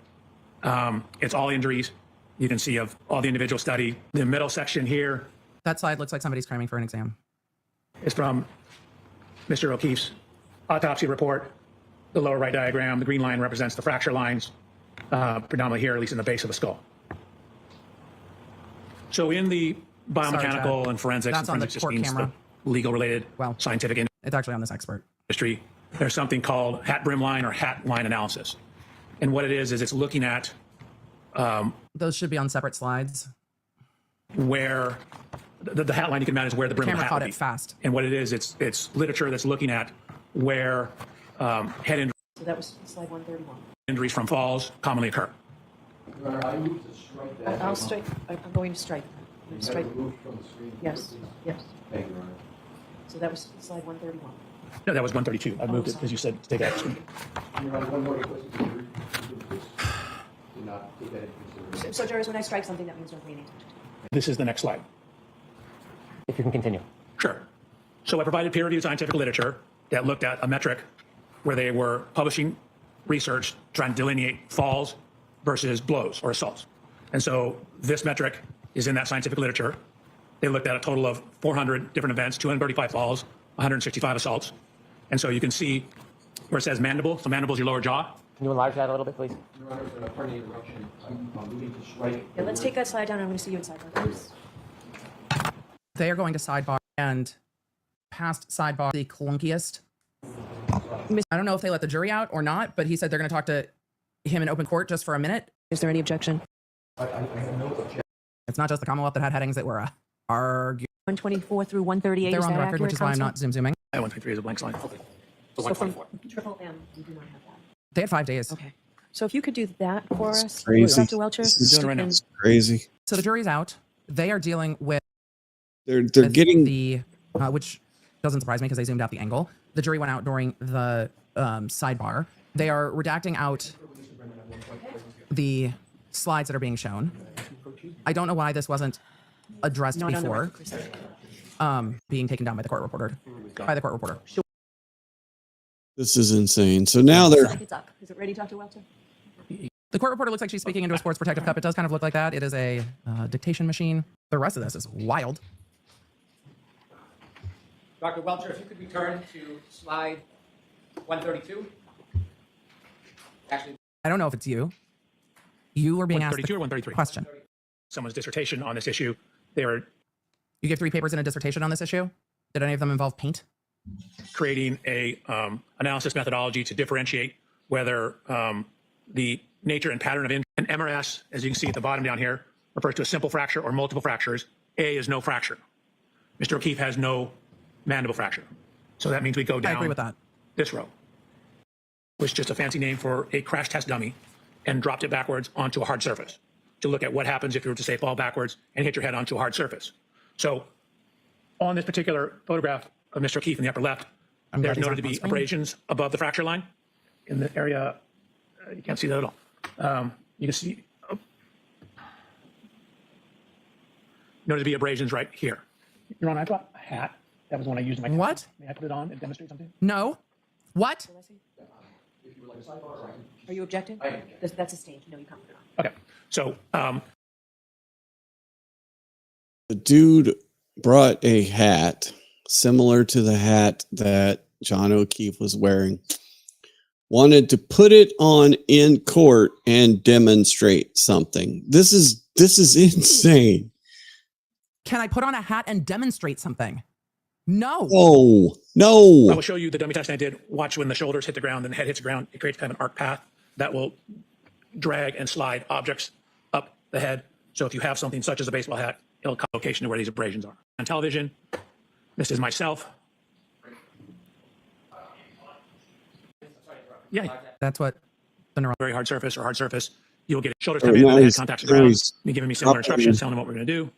it's all injuries. You can see of all the individual study. The middle section here That slide looks like somebody's cramming for an exam. is from Mr. O'Keefe's autopsy report. The lower right diagram, the green line represents the fracture lines, predominantly here, at least in the base of the skull. So in the biomechanical Chad. and forensics, That's on the just court means camera. the legal-related, scientific It's actually on this expert. industry, there's something called hat brim line or hat line analysis. And what it is it's looking at Those should be on separate slides. where the hat line you can imagine is where the brim of Camera the hat caught would it be. fast. And what it is, it's literature that's looking at where head So that was slide 131. injuries from falls commonly occur. I'll strike. I'm going to strike. I'm going to strike. Yes, yes. Thank you, Your Honor. So that was slide 131. No, that was 132. I moved it because you said take action. Your Honor, one more request. Do not take that into consideration. So, jurors, when I strike something, that means don't pay any attention. This is the next slide. If you can continue. Sure. So I provided peer-reviewed scientific literature that looked at a metric where they were publishing research trying to delineate falls versus blows or assaults. And so this metric is in that scientific literature. They looked at a total of 400 different events, 235 falls, 165 assaults. And so you can see where it says mandible. So mandible is your lower jaw. Can you enlarge that a little bit, please? Your Honor, pardon the interruption. I'm moving to strike. Yeah, let's take that slide down. I'm going to see you in sidebar, please. They are going to sidebar, and past sidebar, the clunkiest. I don't know if they let the jury out or not, but he said they're going to talk to him in open court just for a minute. Is there any objection? I have no objection. It's not just the Commonwealth that had headings that were argued. 124 through 138. They're is on the that record, which accurate, is why I'm Counsel? not zooming. 133 is a blank slide. Okay. So So from 124. Triple M, you do not have that. They had 5 days. Okay. So if you could do that for us, crazy. Dr. Welcher. This is Doing it right now. crazy. So the jury's out. They are dealing with They're getting the, which doesn't surprise me because they zoomed out the angle. The jury went out during the sidebar. They are redacting out the slides that are being shown. I don't know why this wasn't addressed Not on the before. record, Chris. Being taken down by the court reporter. By the court reporter. This is insane. So now they're It's up. Is it ready, Dr. Welcher? The court reporter looks like she's speaking into a sports protective cup. It does kind of look like that. It is a dictation machine. The rest of this is wild. Dr. Welcher, if you could return to slide 132. Actually, I don't know if it's you. You were being asked 132 the or 133? question. Someone's dissertation on this issue. They were You gave 3 papers in a dissertation on this issue. Did any of them involve paint? creating a analysis methodology to differentiate whether the nature and pattern of an MRS, as you can see at the bottom down here, refers to a simple fracture or multiple fractures. A is no fracture. Mr. O'Keefe has no mandible fracture. So that means we go down I agree with that. this row, which is just a fancy name for a crash test dummy, and dropped it backwards onto a hard surface to look at what happens if you were to, say, fall backwards and hit your head onto a hard surface. So on this particular photograph of Mr. O'Keefe in the upper left, there's noted to be abrasions above the fracture line. In the area, you can't see that at all. You can see, noted to be abrasions right here. Your Honor, I brought a hat. That was the one I used in my What? May I put it on and demonstrate something? No. What? Are you objecting? That's a stage. No, you can't put it on. Okay. So the dude brought a hat similar to the hat that John O'Keefe was wearing. Wanted to put it on in court and demonstrate something. This is insane. Can I put on a hat and demonstrate something? No. No. I will show you the dummy test I did. Watch when the shoulders hit the ground and the head hits the ground. It creates kind of an arc path that will drag and slide objects up the head. So if you have something such as a baseball hat, it'll come location to where these abrasions are. On television, this is myself. Yeah. That's what the neuro. Very hard surface or hard surface. You'll get shoulders coming in and the head contacts the ground. Me giving me similar instructions, telling them what we're going to do.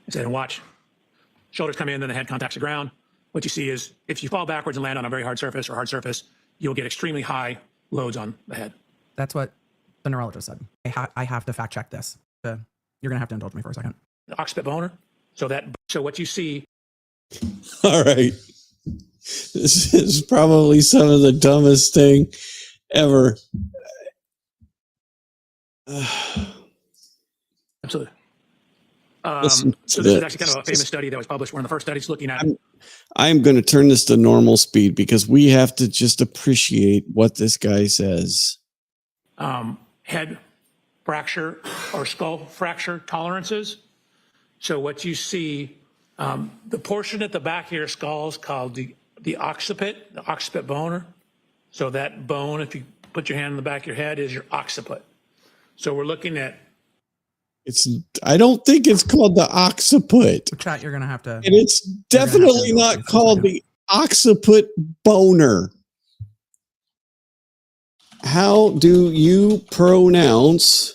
Sit and watch. Shoulders come in, then the head contacts the ground. What you see is if you fall backwards and land on a very hard surface or hard surface, you'll get extremely high loads on the head. That's what the neurologist said. I have to fact check this. You're going to have to indulge me for a second. The occiput boner. So what you see. All right. This is probably some of the dumbest thing ever. Absolutely. Listen So to this is this. actually kind of a famous study that was published. One of the first studies looking at I'm going to turn this to normal speed because we have to just appreciate what this guy says. head fracture or skull fracture tolerances. So what you see, the portion at the back of your skull is called the occiput boner. So that bone, if you put your hand in the back of your head, is your occiput. So we're looking at. I don't think it's called the occiput. Chat, you're gonna have to. And it's definitely not called the occiput boner. How do you pronounce?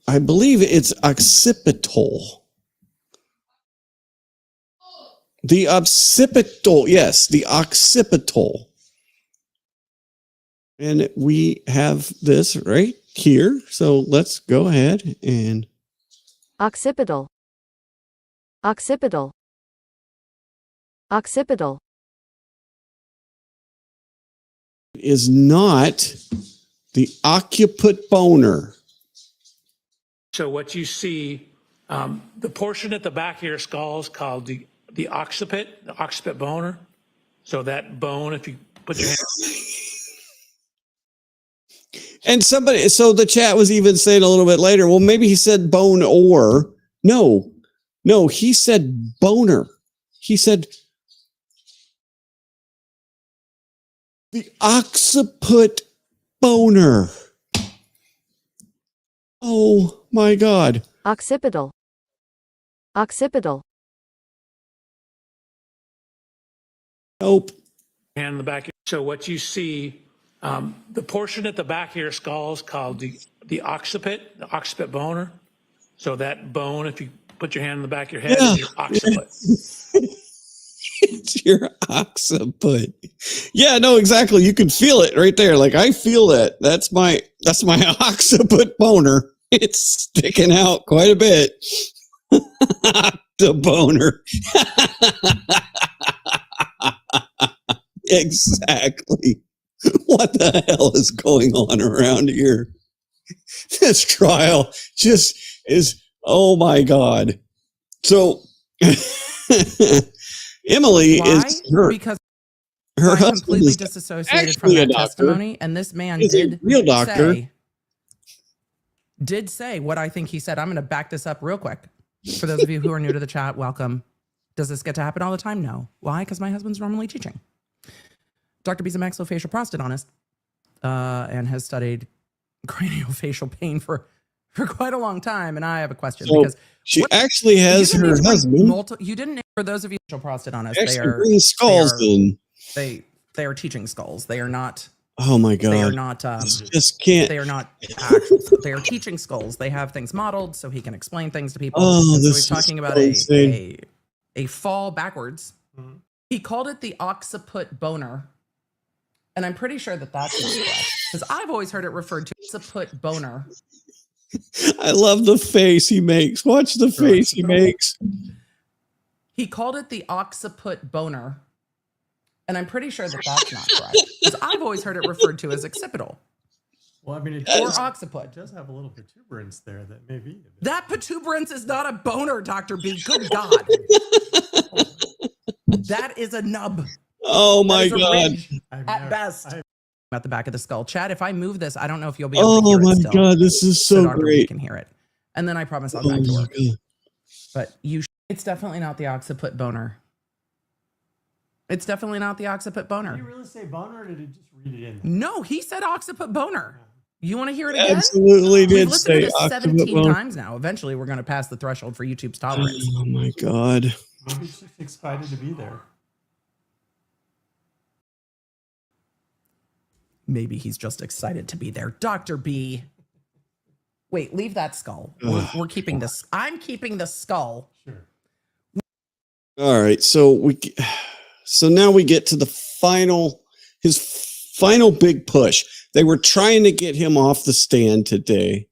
I believe it's occipital. The occipital, yes, the occipital. And we have this right here. So let's go ahead and. Occipital. Occipital. Occipital. Is not the occiput boner. So what you see, the portion at the back of your skull is called the occiput boner. So that bone, if you put your hand. And so the chat was even saying a little bit later, well, maybe he said bone or. No, he said boner. He said the occiput boner. Oh my God. Occipital. Occipital. Nope. Hand in the back. So what you see, the portion at the back of your skull is called the occiput, the occiput boner. So that bone, if you put your hand in the back of your head, is your occiput. It's your occiput. Yeah, no, exactly. You can feel it right there. Like I feel that. That's my occiput boner. It's sticking out quite a bit. The boner. Exactly. What the hell is going on around here? This trial just is, oh my God. So Emily is because her I'm husband completely is disassociated from actually a that doctor. testimony, and this man He's a real doctor. Did say what I think he said. I'm going to back this up real quick. For those of you who are new to the chat, welcome. Does this get to happen all the time? No. Why? Because my husband's normally teaching. Dr. B's a maxillofacial prosthodontist and has studied craniofacial pain for quite a long time. And I have a question because she actually has her husband. You didn't, for those of you prosthodontists, Actually bring skulls in. They are teaching skulls. They are not. Oh my God. They are not. Just can't. They are not actual. They are teaching skulls. They have things modeled so he can explain things to people. Oh, and so this he's talking is about so insane. a fall backwards. He called it the occiput boner. And I'm pretty sure that that's not correct because I've always heard it referred to as occiput boner. I love the face he makes. Watch the face he makes. He called it the occiput boner. And I'm pretty sure that that's not correct because I've always heard it referred to as occipital. Well, I mean, it Or does, occiput. it does have a little protuberance there that may be. That protuberance is not a boner, Dr. B. Good God. That is a nub. Oh my That is a God. ridge at best. At the back of the skull. Chad, if I move this, I don't know if you'll be able to hear Oh my it still. God, this is so Dr. B great. can hear it. And then I promise I'll Oh back to my work. God. But it's definitely not the occiput boner. It's definitely not the occiput boner. Did you really say boner or did it just read it in? No, he said occiput boner. You want to hear it again? Absolutely did We've listened say to this occiput 17 boner. times now. Eventually, we're going to pass the threshold for YouTube's tolerance. Oh my God. Maybe she's just excited to be there. Maybe he's just excited to be there. Dr. B. Wait, leave that skull. We're keeping this. I'm keeping the skull. Sure. All right, so now we get to his final big push. They were trying to get him off the stand today.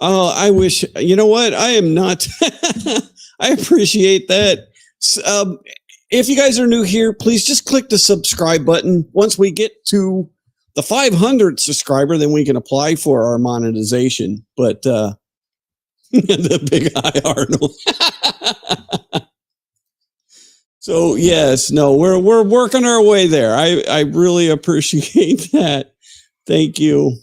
Oh, I wish, you know what? I am not. I appreciate that. If you guys are new here, please just click the subscribe button. Once we get to the 500th subscriber, then we can apply for our monetization. But the big eye Arnold. So yes, no, we're working our way there. I really appreciate that. Thank you.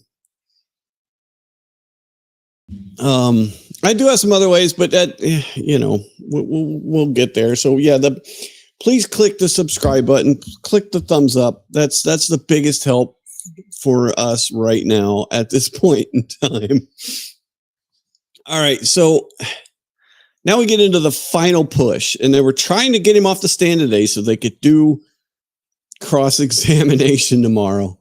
I do have some other ways, but that, you know, we'll get there. So yeah, please click the subscribe button, click the thumbs up. That's the biggest help for us right now at this point in time. All right, so now we get into the final push, and they were trying to get him off the stand today so they could do cross-examination tomorrow.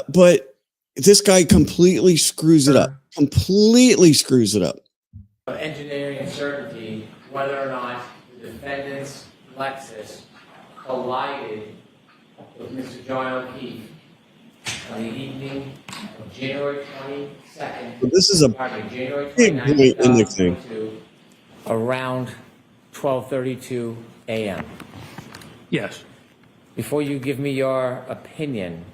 But this guy completely screws it up. Completely screws it up. Engineering uncertainty whether or not the defendant's Lexus collided with Mr. John O'Keefe on the evening of January 22nd. So this is a January big 29th, point in the thing. 2022, around 12:32 a.m. Yes. Before you give me your opinion,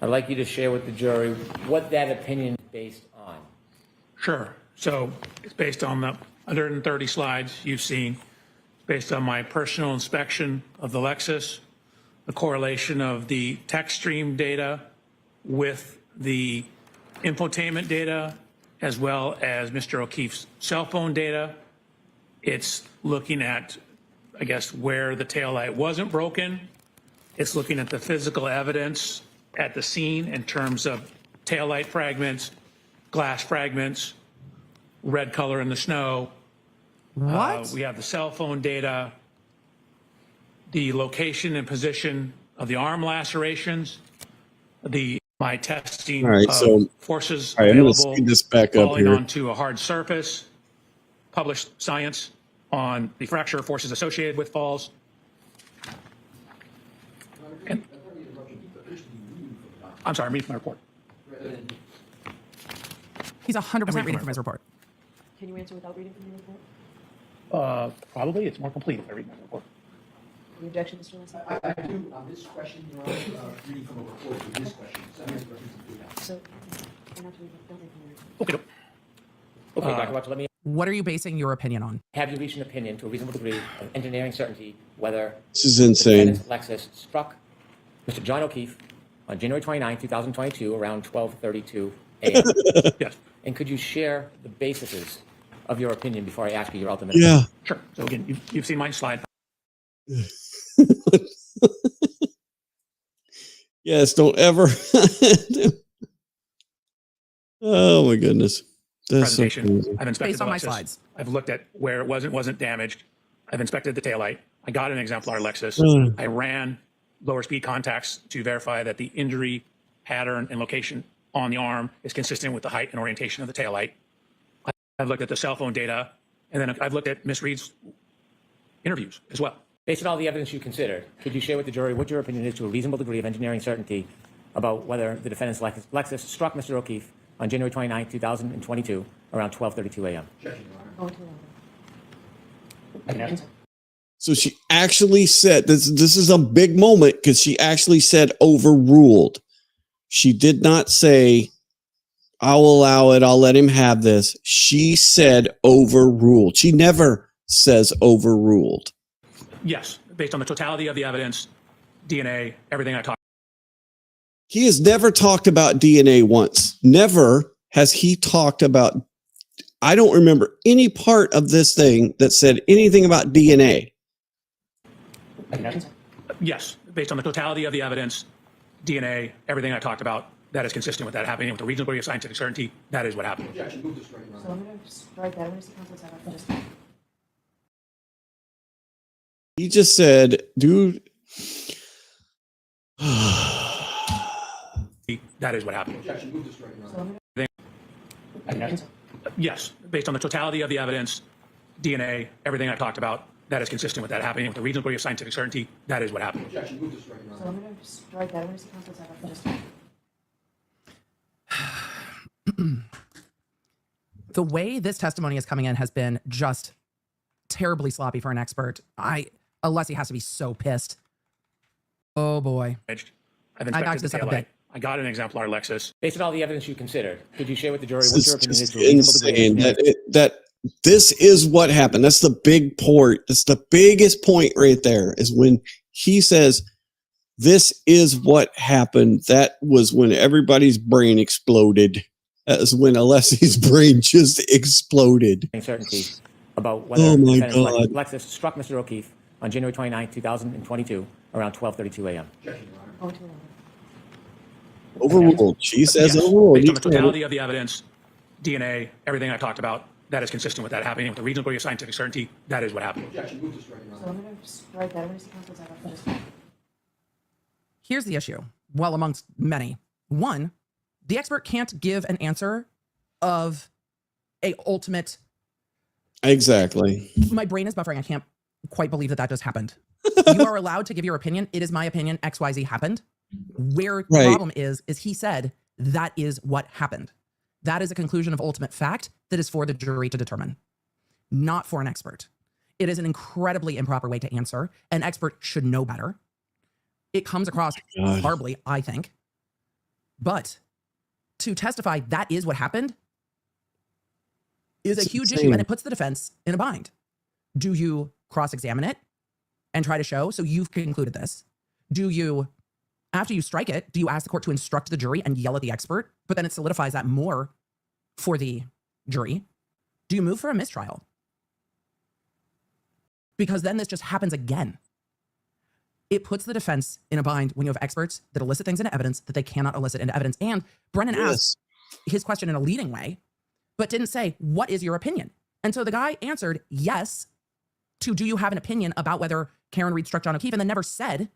I'd like you to share with the jury what that opinion is based on. Sure. So it's based on the 130 slides you've seen. It's based on my personal inspection of the Lexus, the correlation of the text stream data with the infotainment data, as well as Mr. O'Keefe's cell phone data. It's looking at, I guess, where the taillight wasn't broken. It's looking at the physical evidence at the scene in terms of taillight fragments, glass fragments, red color in the snow, What? We have the cell phone data, the location and position of the arm lacerations, my testing All right, of so forces all right, I'm gonna available speed this back up falling here. onto a hard surface, published science on the fracture forces associated with falls. And, I'm sorry, I'm reading my report. He's 100% reading from his report. Can you answer without reading from the report? Probably it's more complete if I read my report. The objection, Mr. Leslie? I do, on this question, Your Honor, reading from a report to this question. So, you're not to read, don't read from the report. Okay. Okay, Dr. Watson, let me What are you basing your opinion on? have you reached an opinion to a reasonable degree of engineering certainty whether This is insane. the defendant's Lexus struck Mr. John O'Keefe on January 29, 2022, around 12:32 a.m.? Yes. And could you share the bases of your opinion before I ask you your ultimate Yeah. opinion? Sure. So again, you've seen my slide. Yes, don't ever. Oh my goodness. That's so Presentation. crazy. I've inspected Based the on my Lexus. slides. I've looked at where it wasn't damaged. I've inspected the taillight. I got an exemplar Lexus. I ran lower speed contacts to verify that the injury pattern and location on the arm is consistent with the height and orientation of the taillight. I've looked at the cell phone data, and then I've looked at Miss Reed's interviews as well. Based on all the evidence you considered, could you share with the jury what your opinion is to a reasonable degree of engineering certainty about whether the defendant's Lexus struck Mr. O'Keefe on January 29, 2022, around 12:32 a.m.? Go into the So she actually said this is a big moment because she actually said overruled. She did not say, I'll allow it, I'll let him have this. She said overruled. She never says overruled. Yes, based on the totality of the evidence, DNA, everything I talked. He has never talked about DNA once. Never has he talked about. I don't remember any part of this thing that said anything about DNA. Yes, based on the totality of the evidence, DNA, everything I talked about, that is consistent with that happening with a reasonable degree of scientific certainty. That is what happened. So I'm going to strike that. I'm going to see counsel's out for just. He just said, dude. That is what happened. So Yes, based on the totality of the evidence, DNA, everything I talked about, that is consistent with that happening with a reasonable degree of scientific certainty. That is what happened. So I'm going to strike that. I'm going to see counsel's out for just. The way this testimony is coming in has been just terribly sloppy for an expert. Alessi has to be so pissed. Oh boy. I've I inspected backed the this up a taillight. bit. I got an exemplar Lexus. Based on all the evidence you considered, could you share with the jury This what is your opinion is just to a reasonable degree of insane engineering? that this is what happened. That's the big port. That's the biggest point right there is when he says, this is what happened. That was when everybody's brain exploded. That was when Alessi's brain just exploded. Certainty about whether Oh my the defendant's God. Lexus struck Mr. O'Keefe on January 29, 2022, around 12:32 a.m. Go into the Overruled. She says Yes, overruled. based You on the said totality it. of the evidence, DNA, everything I talked about, that is consistent with that happening with a reasonable degree of scientific certainty. That is what happened. So I'm going to strike that. I'm going to see counsel's out for just. Here's the issue. Well, amongst many. One, the expert can't give an answer of a ultimate. Exactly. My brain is buffering. I can't quite believe that just happened. You are allowed to give your opinion. It is my opinion. XYZ happened. Where the Right. problem is he said that is what happened. That is a conclusion of ultimate fact that is for the jury to determine, not for an expert. It is an incredibly improper way to answer. An expert should know better. It comes across God. horribly, I think. But to testify that is what happened is It's a huge insane. issue, and it puts the defense in a bind. Do you cross-examine it and try to show, so you've concluded this? Do you, after you strike it, do you ask the court to instruct the jury and yell at the expert, but then it solidifies that more for the jury? Do you move for a mistrial? Because then this just happens again. It puts the defense in a bind when you have experts that elicit things into evidence that they cannot elicit into evidence. And Brennan asked his question in a leading way, but didn't say, what is your opinion? And so the guy answered yes to, do you have an opinion about whether Karen Reed struck John O'Keefe? And then never said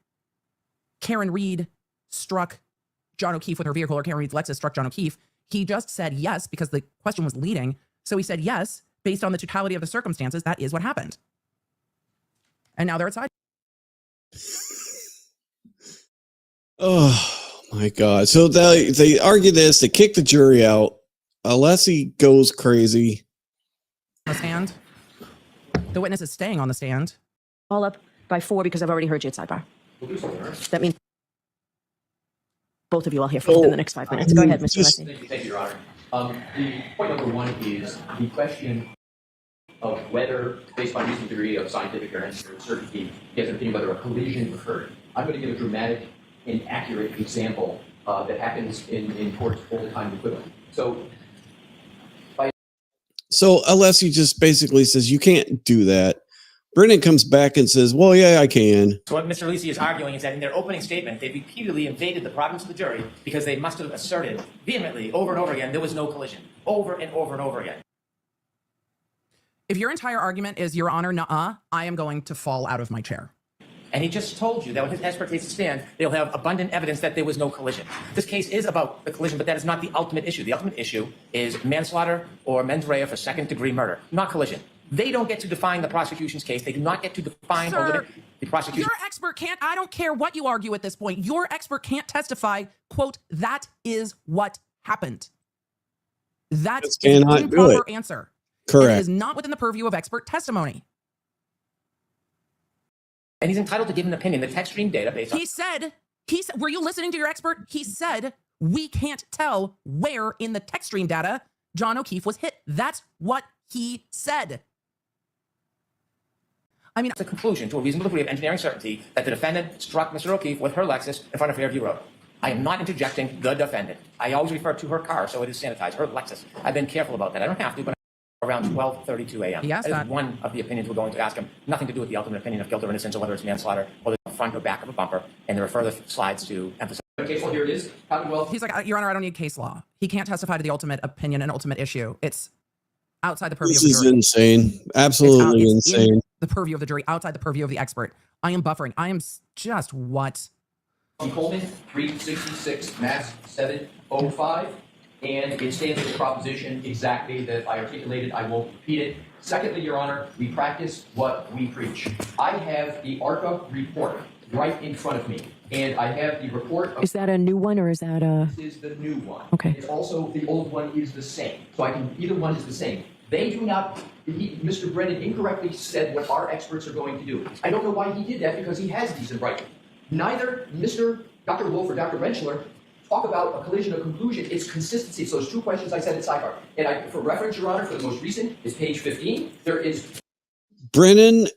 Karen Reed struck John O'Keefe with her vehicle or Karen Reed's Lexus struck John O'Keefe. He just said yes because the question was leading. So he said yes, based on the totality of the circumstances, that is what happened. And now they're at side. Oh my God. So they argue this, they kick the jury out. Alessi goes crazy. On the stand. The witness is staying on the stand. All up by 4 because I've already heard you at sidebar. That means both of you will hear from within the next 5 minutes. Go ahead, Mr. Alessi. Thank you, Your Honor. The point number one is the question of whether, based on reasonable degree of scientific or certainty, he has an opinion whether a collision occurred. I'm going to give a dramatic and accurate example that happens in courts all the time equivalent. So Alessi just basically says, you can't do that. Brennan comes back and says, well, yeah, I can. So what Mr. Lisi is arguing is that in their opening statement, they repeatedly invaded the province of the jury because they must have asserted vehemently over and over again there was no collision, over and over and over again. If your entire argument is, Your Honor, nuh-uh, I am going to fall out of my chair. And he just told you that when his expert takes a stand, they'll have abundant evidence that there was no collision. This case is about the collision, but that is not the ultimate issue. The ultimate issue is manslaughter or mens rea for second-degree murder, not collision. They don't get to define the prosecution's case. They do not get to define the prosecution. Your expert can't, I don't care what you argue at this point, your expert can't testify, quote, that is what happened. That is an improper answer. Correct. It is not within the purview of expert testimony. And he's entitled to give an opinion. The text stream data based on... He said, were you listening to your expert? He said, we can't tell where in the text stream data John O'Keefe was hit. That's what he said. I mean, it's a conclusion to a reasonable degree of engineering certainty that the defendant struck Mr. O'Keefe with her Lexus in front of Fairview Road. I am not interjecting the defendant. I always refer to her car, so it is sanitized, her Lexus. I've been careful about that. I don't have to, but around 12:32 a.m. Yes, that is one of the opinions we're going to ask him. Nothing to do with the ultimate opinion of guilt or innocence or whether it's manslaughter or the front or back of a bumper. And there are further slides to emphasize. Okay, well, here it is. He's like, Your Honor, I don't need case law. He can't testify to the ultimate opinion and ultimate issue. It's outside the purview of the jury. This is insane. Absolutely insane. In the purview of the jury, outside the purview of the expert. I am buffering. I am just what? Coleman, 366, Mass 705. And it stands as a proposition exactly that I articulated. I won't repeat it. Secondly, Your Honor, we practice what we preach. I have the ARCA report right in front of me, and I have the report. Is that a new one or is that a... This is the new one. Okay. It's also, the old one is the same. So either one is the same. They do not, Mr. Brennan incorrectly said what our experts are going to do. I don't know why he did that because he has these in writing. Neither Dr. Wolf or Dr. Rentschler talk about a collision or conclusion. It's consistency. So there's two questions I said at sidebar. And for reference, Your Honor, for the most recent is page 15. There is... Brennan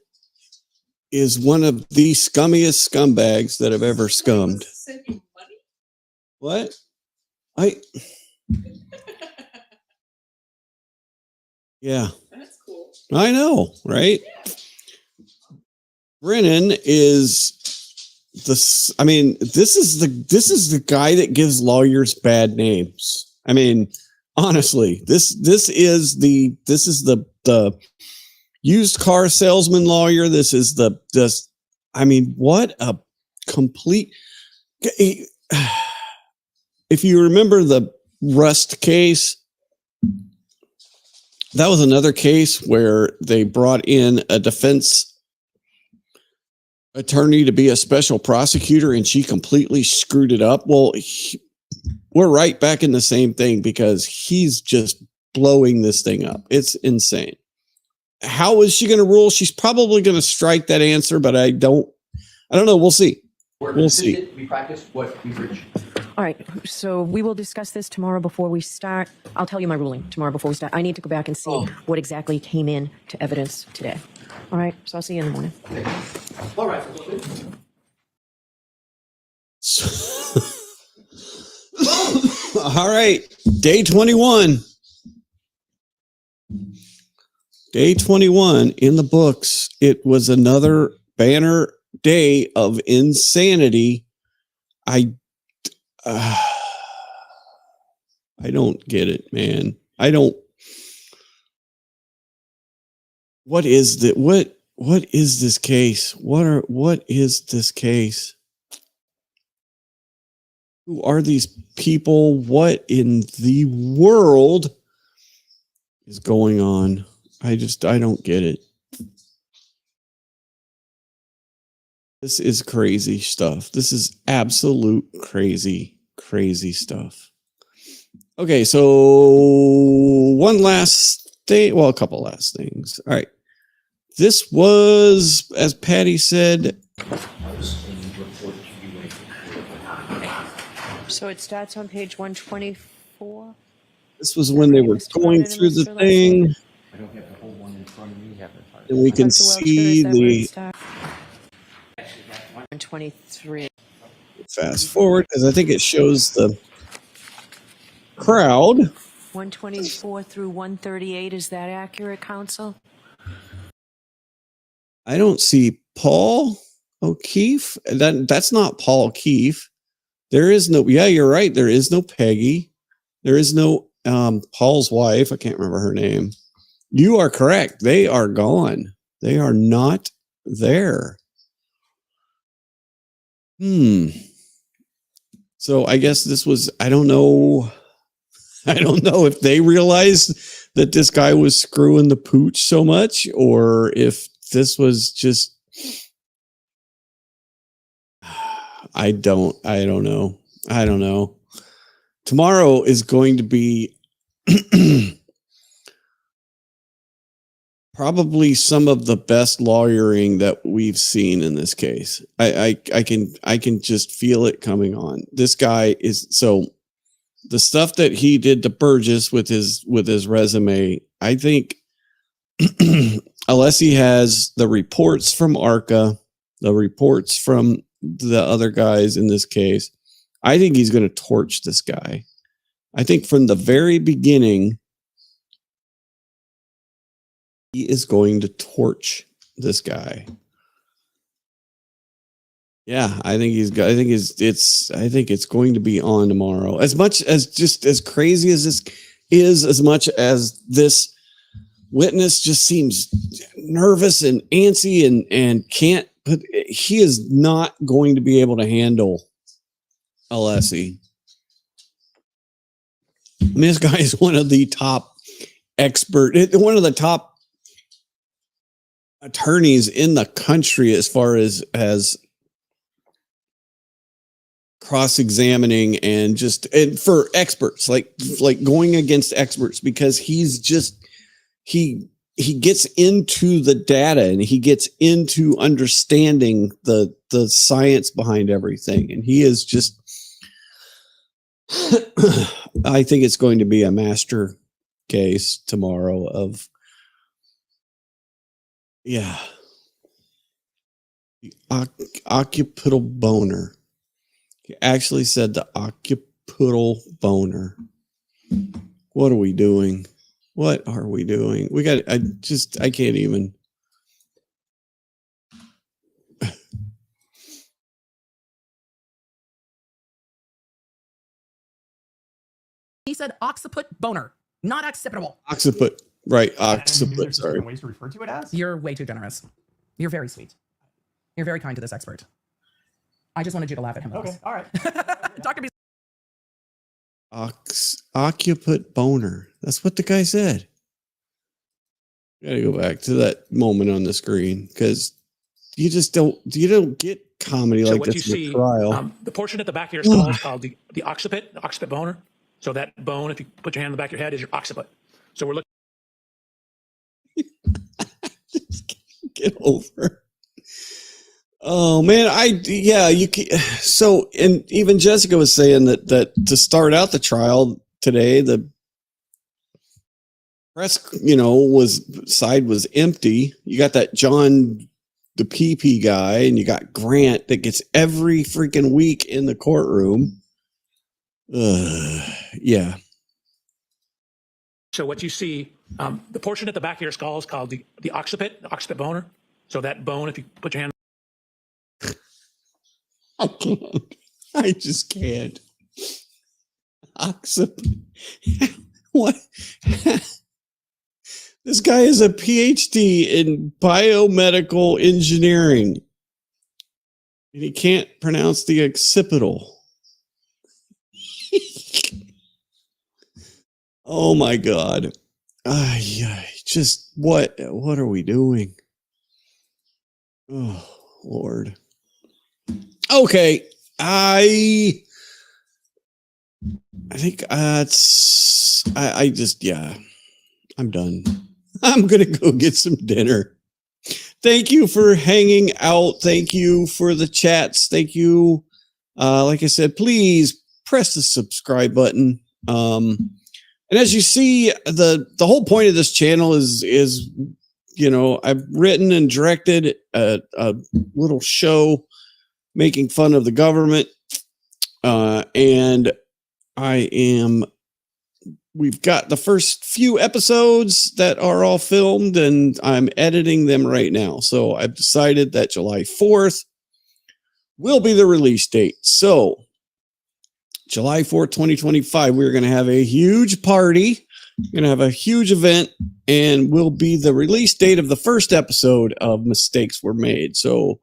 is one of the scummiest scumbags that have ever scummed. What? Yeah. That's cool. I know, right? Yeah. Brennan is this is the guy that gives lawyers bad names. I mean, honestly, this is the used car salesman lawyer. This is what a complete. If you remember the Rust case, that was another case where they brought in a defense attorney to be a special prosecutor and she completely screwed it up. Well, we're right back in the same thing because he's just blowing this thing up. It's insane. How is she going to rule? She's probably going to strike that answer, but I don't know. We'll see. We'll see. We practice what we preach. All right, so we will discuss this tomorrow before we start. I'll tell you my ruling tomorrow before we start. I need to go back and see what exactly came in to evidence today. All right, so I'll see you in the morning. All right. All right, day 21. Day 21 in the books. It was another banner day of insanity. I don't get it, man. What is the what is this case? What is this case? Who are these people? What in the world is going on? I don't get it. This is crazy stuff. This is absolute crazy stuff. Okay, so one last thing. Well, a couple last things. All right. This was, as Patty said. So it starts on page 124. This was when they were going through the thing. I don't have the whole one in front of me. And we can see the 123. fast forward because I think it shows the crowd. 124 through 138. Is that accurate, counsel? I don't see Paul O'Keefe. That's not Paul O'Keefe. There is no, yeah, you're right. There is no Peggy. There is no Paul's wife. I can't remember her name. You are correct. They are gone. They are not there. So I guess this was, I don't know if they realized that this guy was screwing the pooch so much, or if this was just, I don't know. Tomorrow is going to be probably some of the best lawyering that we've seen in this case. I can just feel it coming on. This guy is, so the stuff that he did to Burgess with his resume, I think unless he has the reports from ARCA, the reports from the other guys in this case, I think he's going to torch this guy. I think from the very beginning, he is going to torch this guy. Yeah, I think it's going to be on tomorrow. As much as just as crazy as this is, as much as this witness just seems nervous and antsy and can't, but he is not going to be able to handle Alessi. I mean, this guy is one of the top one of the top attorneys in the country as far as cross-examining and for experts, like going against experts, because he's just, he gets into the data and he gets into understanding the science behind everything. And he is just, I think it's going to be a master case tomorrow of, yeah, the occipital boner. He actually said the occipital boner. What are we doing? What are we doing? I can't even. He said occiput boner, not occipital. Occiput, right? Occiput. Sorry. Ways to refer to it as. You're way too generous. You're very sweet. You're very kind to this expert. I just wanted you to laugh at him. Okay, all right. Dr. B. Occiput boner. That's what the guy said. Gotta go back to that moment on the screen because you don't get comedy So like what this you in a see, trial. the portion at the back of your skull is called the occiput boner. So that bone, if you put your hand on the back of your head, is your occiput. So we're looking. Just get over. Oh man, you can, so, and even Jessica was saying that to start out the trial today, the press, side was empty. You got that John, the PP guy, and you got Grant that gets every freaking week in the courtroom. Yeah. So what you see, the portion at the back of your skull is called the occiput boner. So that bone, if you put your hand. I can't. I just can't. Occiput. What? This guy is a PhD in biomedical engineering. And he can't pronounce the occipital. Oh my God. Just what are we doing? Oh, Lord. Okay. I think I'm done. I'm going to go get some dinner. Thank you for hanging out. Thank you for the chats. Thank you. Like I said, please press the subscribe button. And as you see, the whole point of this channel is, I've written and directed a little show making fun of the government. And we've got the first few episodes that are all filmed and I'm editing them right now. So I've decided that July 4th will be the release date. So July 4th, 2025, we're going to have a huge party. We're going to have a huge event and will be the release date of the first episode of Mistakes Were Made. So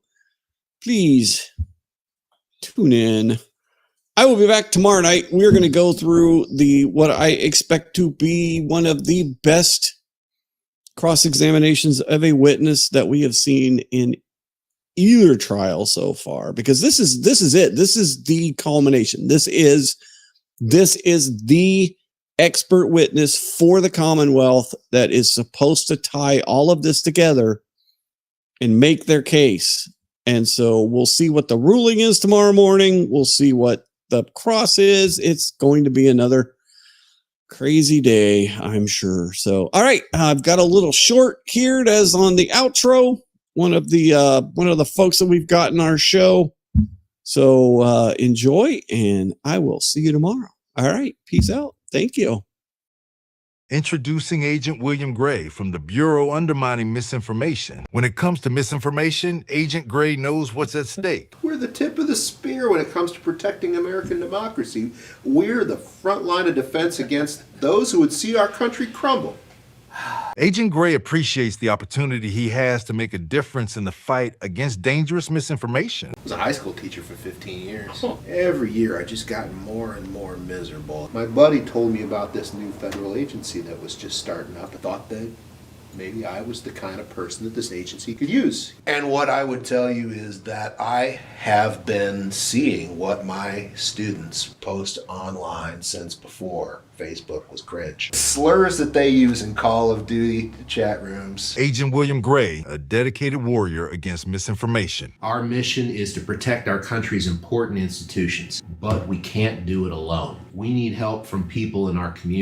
please tune in. I will be back tomorrow night. We're going to go through what I expect to be one of the best cross-examinations of a witness that we have seen in either trial so far, because this is it. This is the culmination. This is the expert witness for the Commonwealth that is supposed to tie all of this together and make their case. And so we'll see what the ruling is tomorrow morning. We'll see what the cross is. It's going to be another crazy day, I'm sure. So, all right, I've got a little short here as on the outro. One of the folks that we've got in our show. So enjoy, and I will see you tomorrow. All right, peace out. Thank you. Introducing Agent William Gray from the Bureau Undermining Misinformation. When it comes to misinformation, Agent Gray knows what's at stake. We're the tip of the spear when it comes to protecting American democracy. We're the front line of defense against those who would see our country crumble. Agent Gray appreciates the opportunity he has to make a difference in the fight against dangerous misinformation. I was a high school teacher for 15 years. Every year I just got more and more miserable. My buddy told me about this new federal agency that was just starting up. I thought that maybe I was the kind of person that this agency could use. And what I would tell you is that I have been seeing what my students post online since before Facebook was cringe. Slurs that they use in Call of Duty chat rooms. Agent William Gray, a dedicated warrior against misinformation. Our mission is to protect our country's important institutions, but we can't do it alone. We need help from people in our community.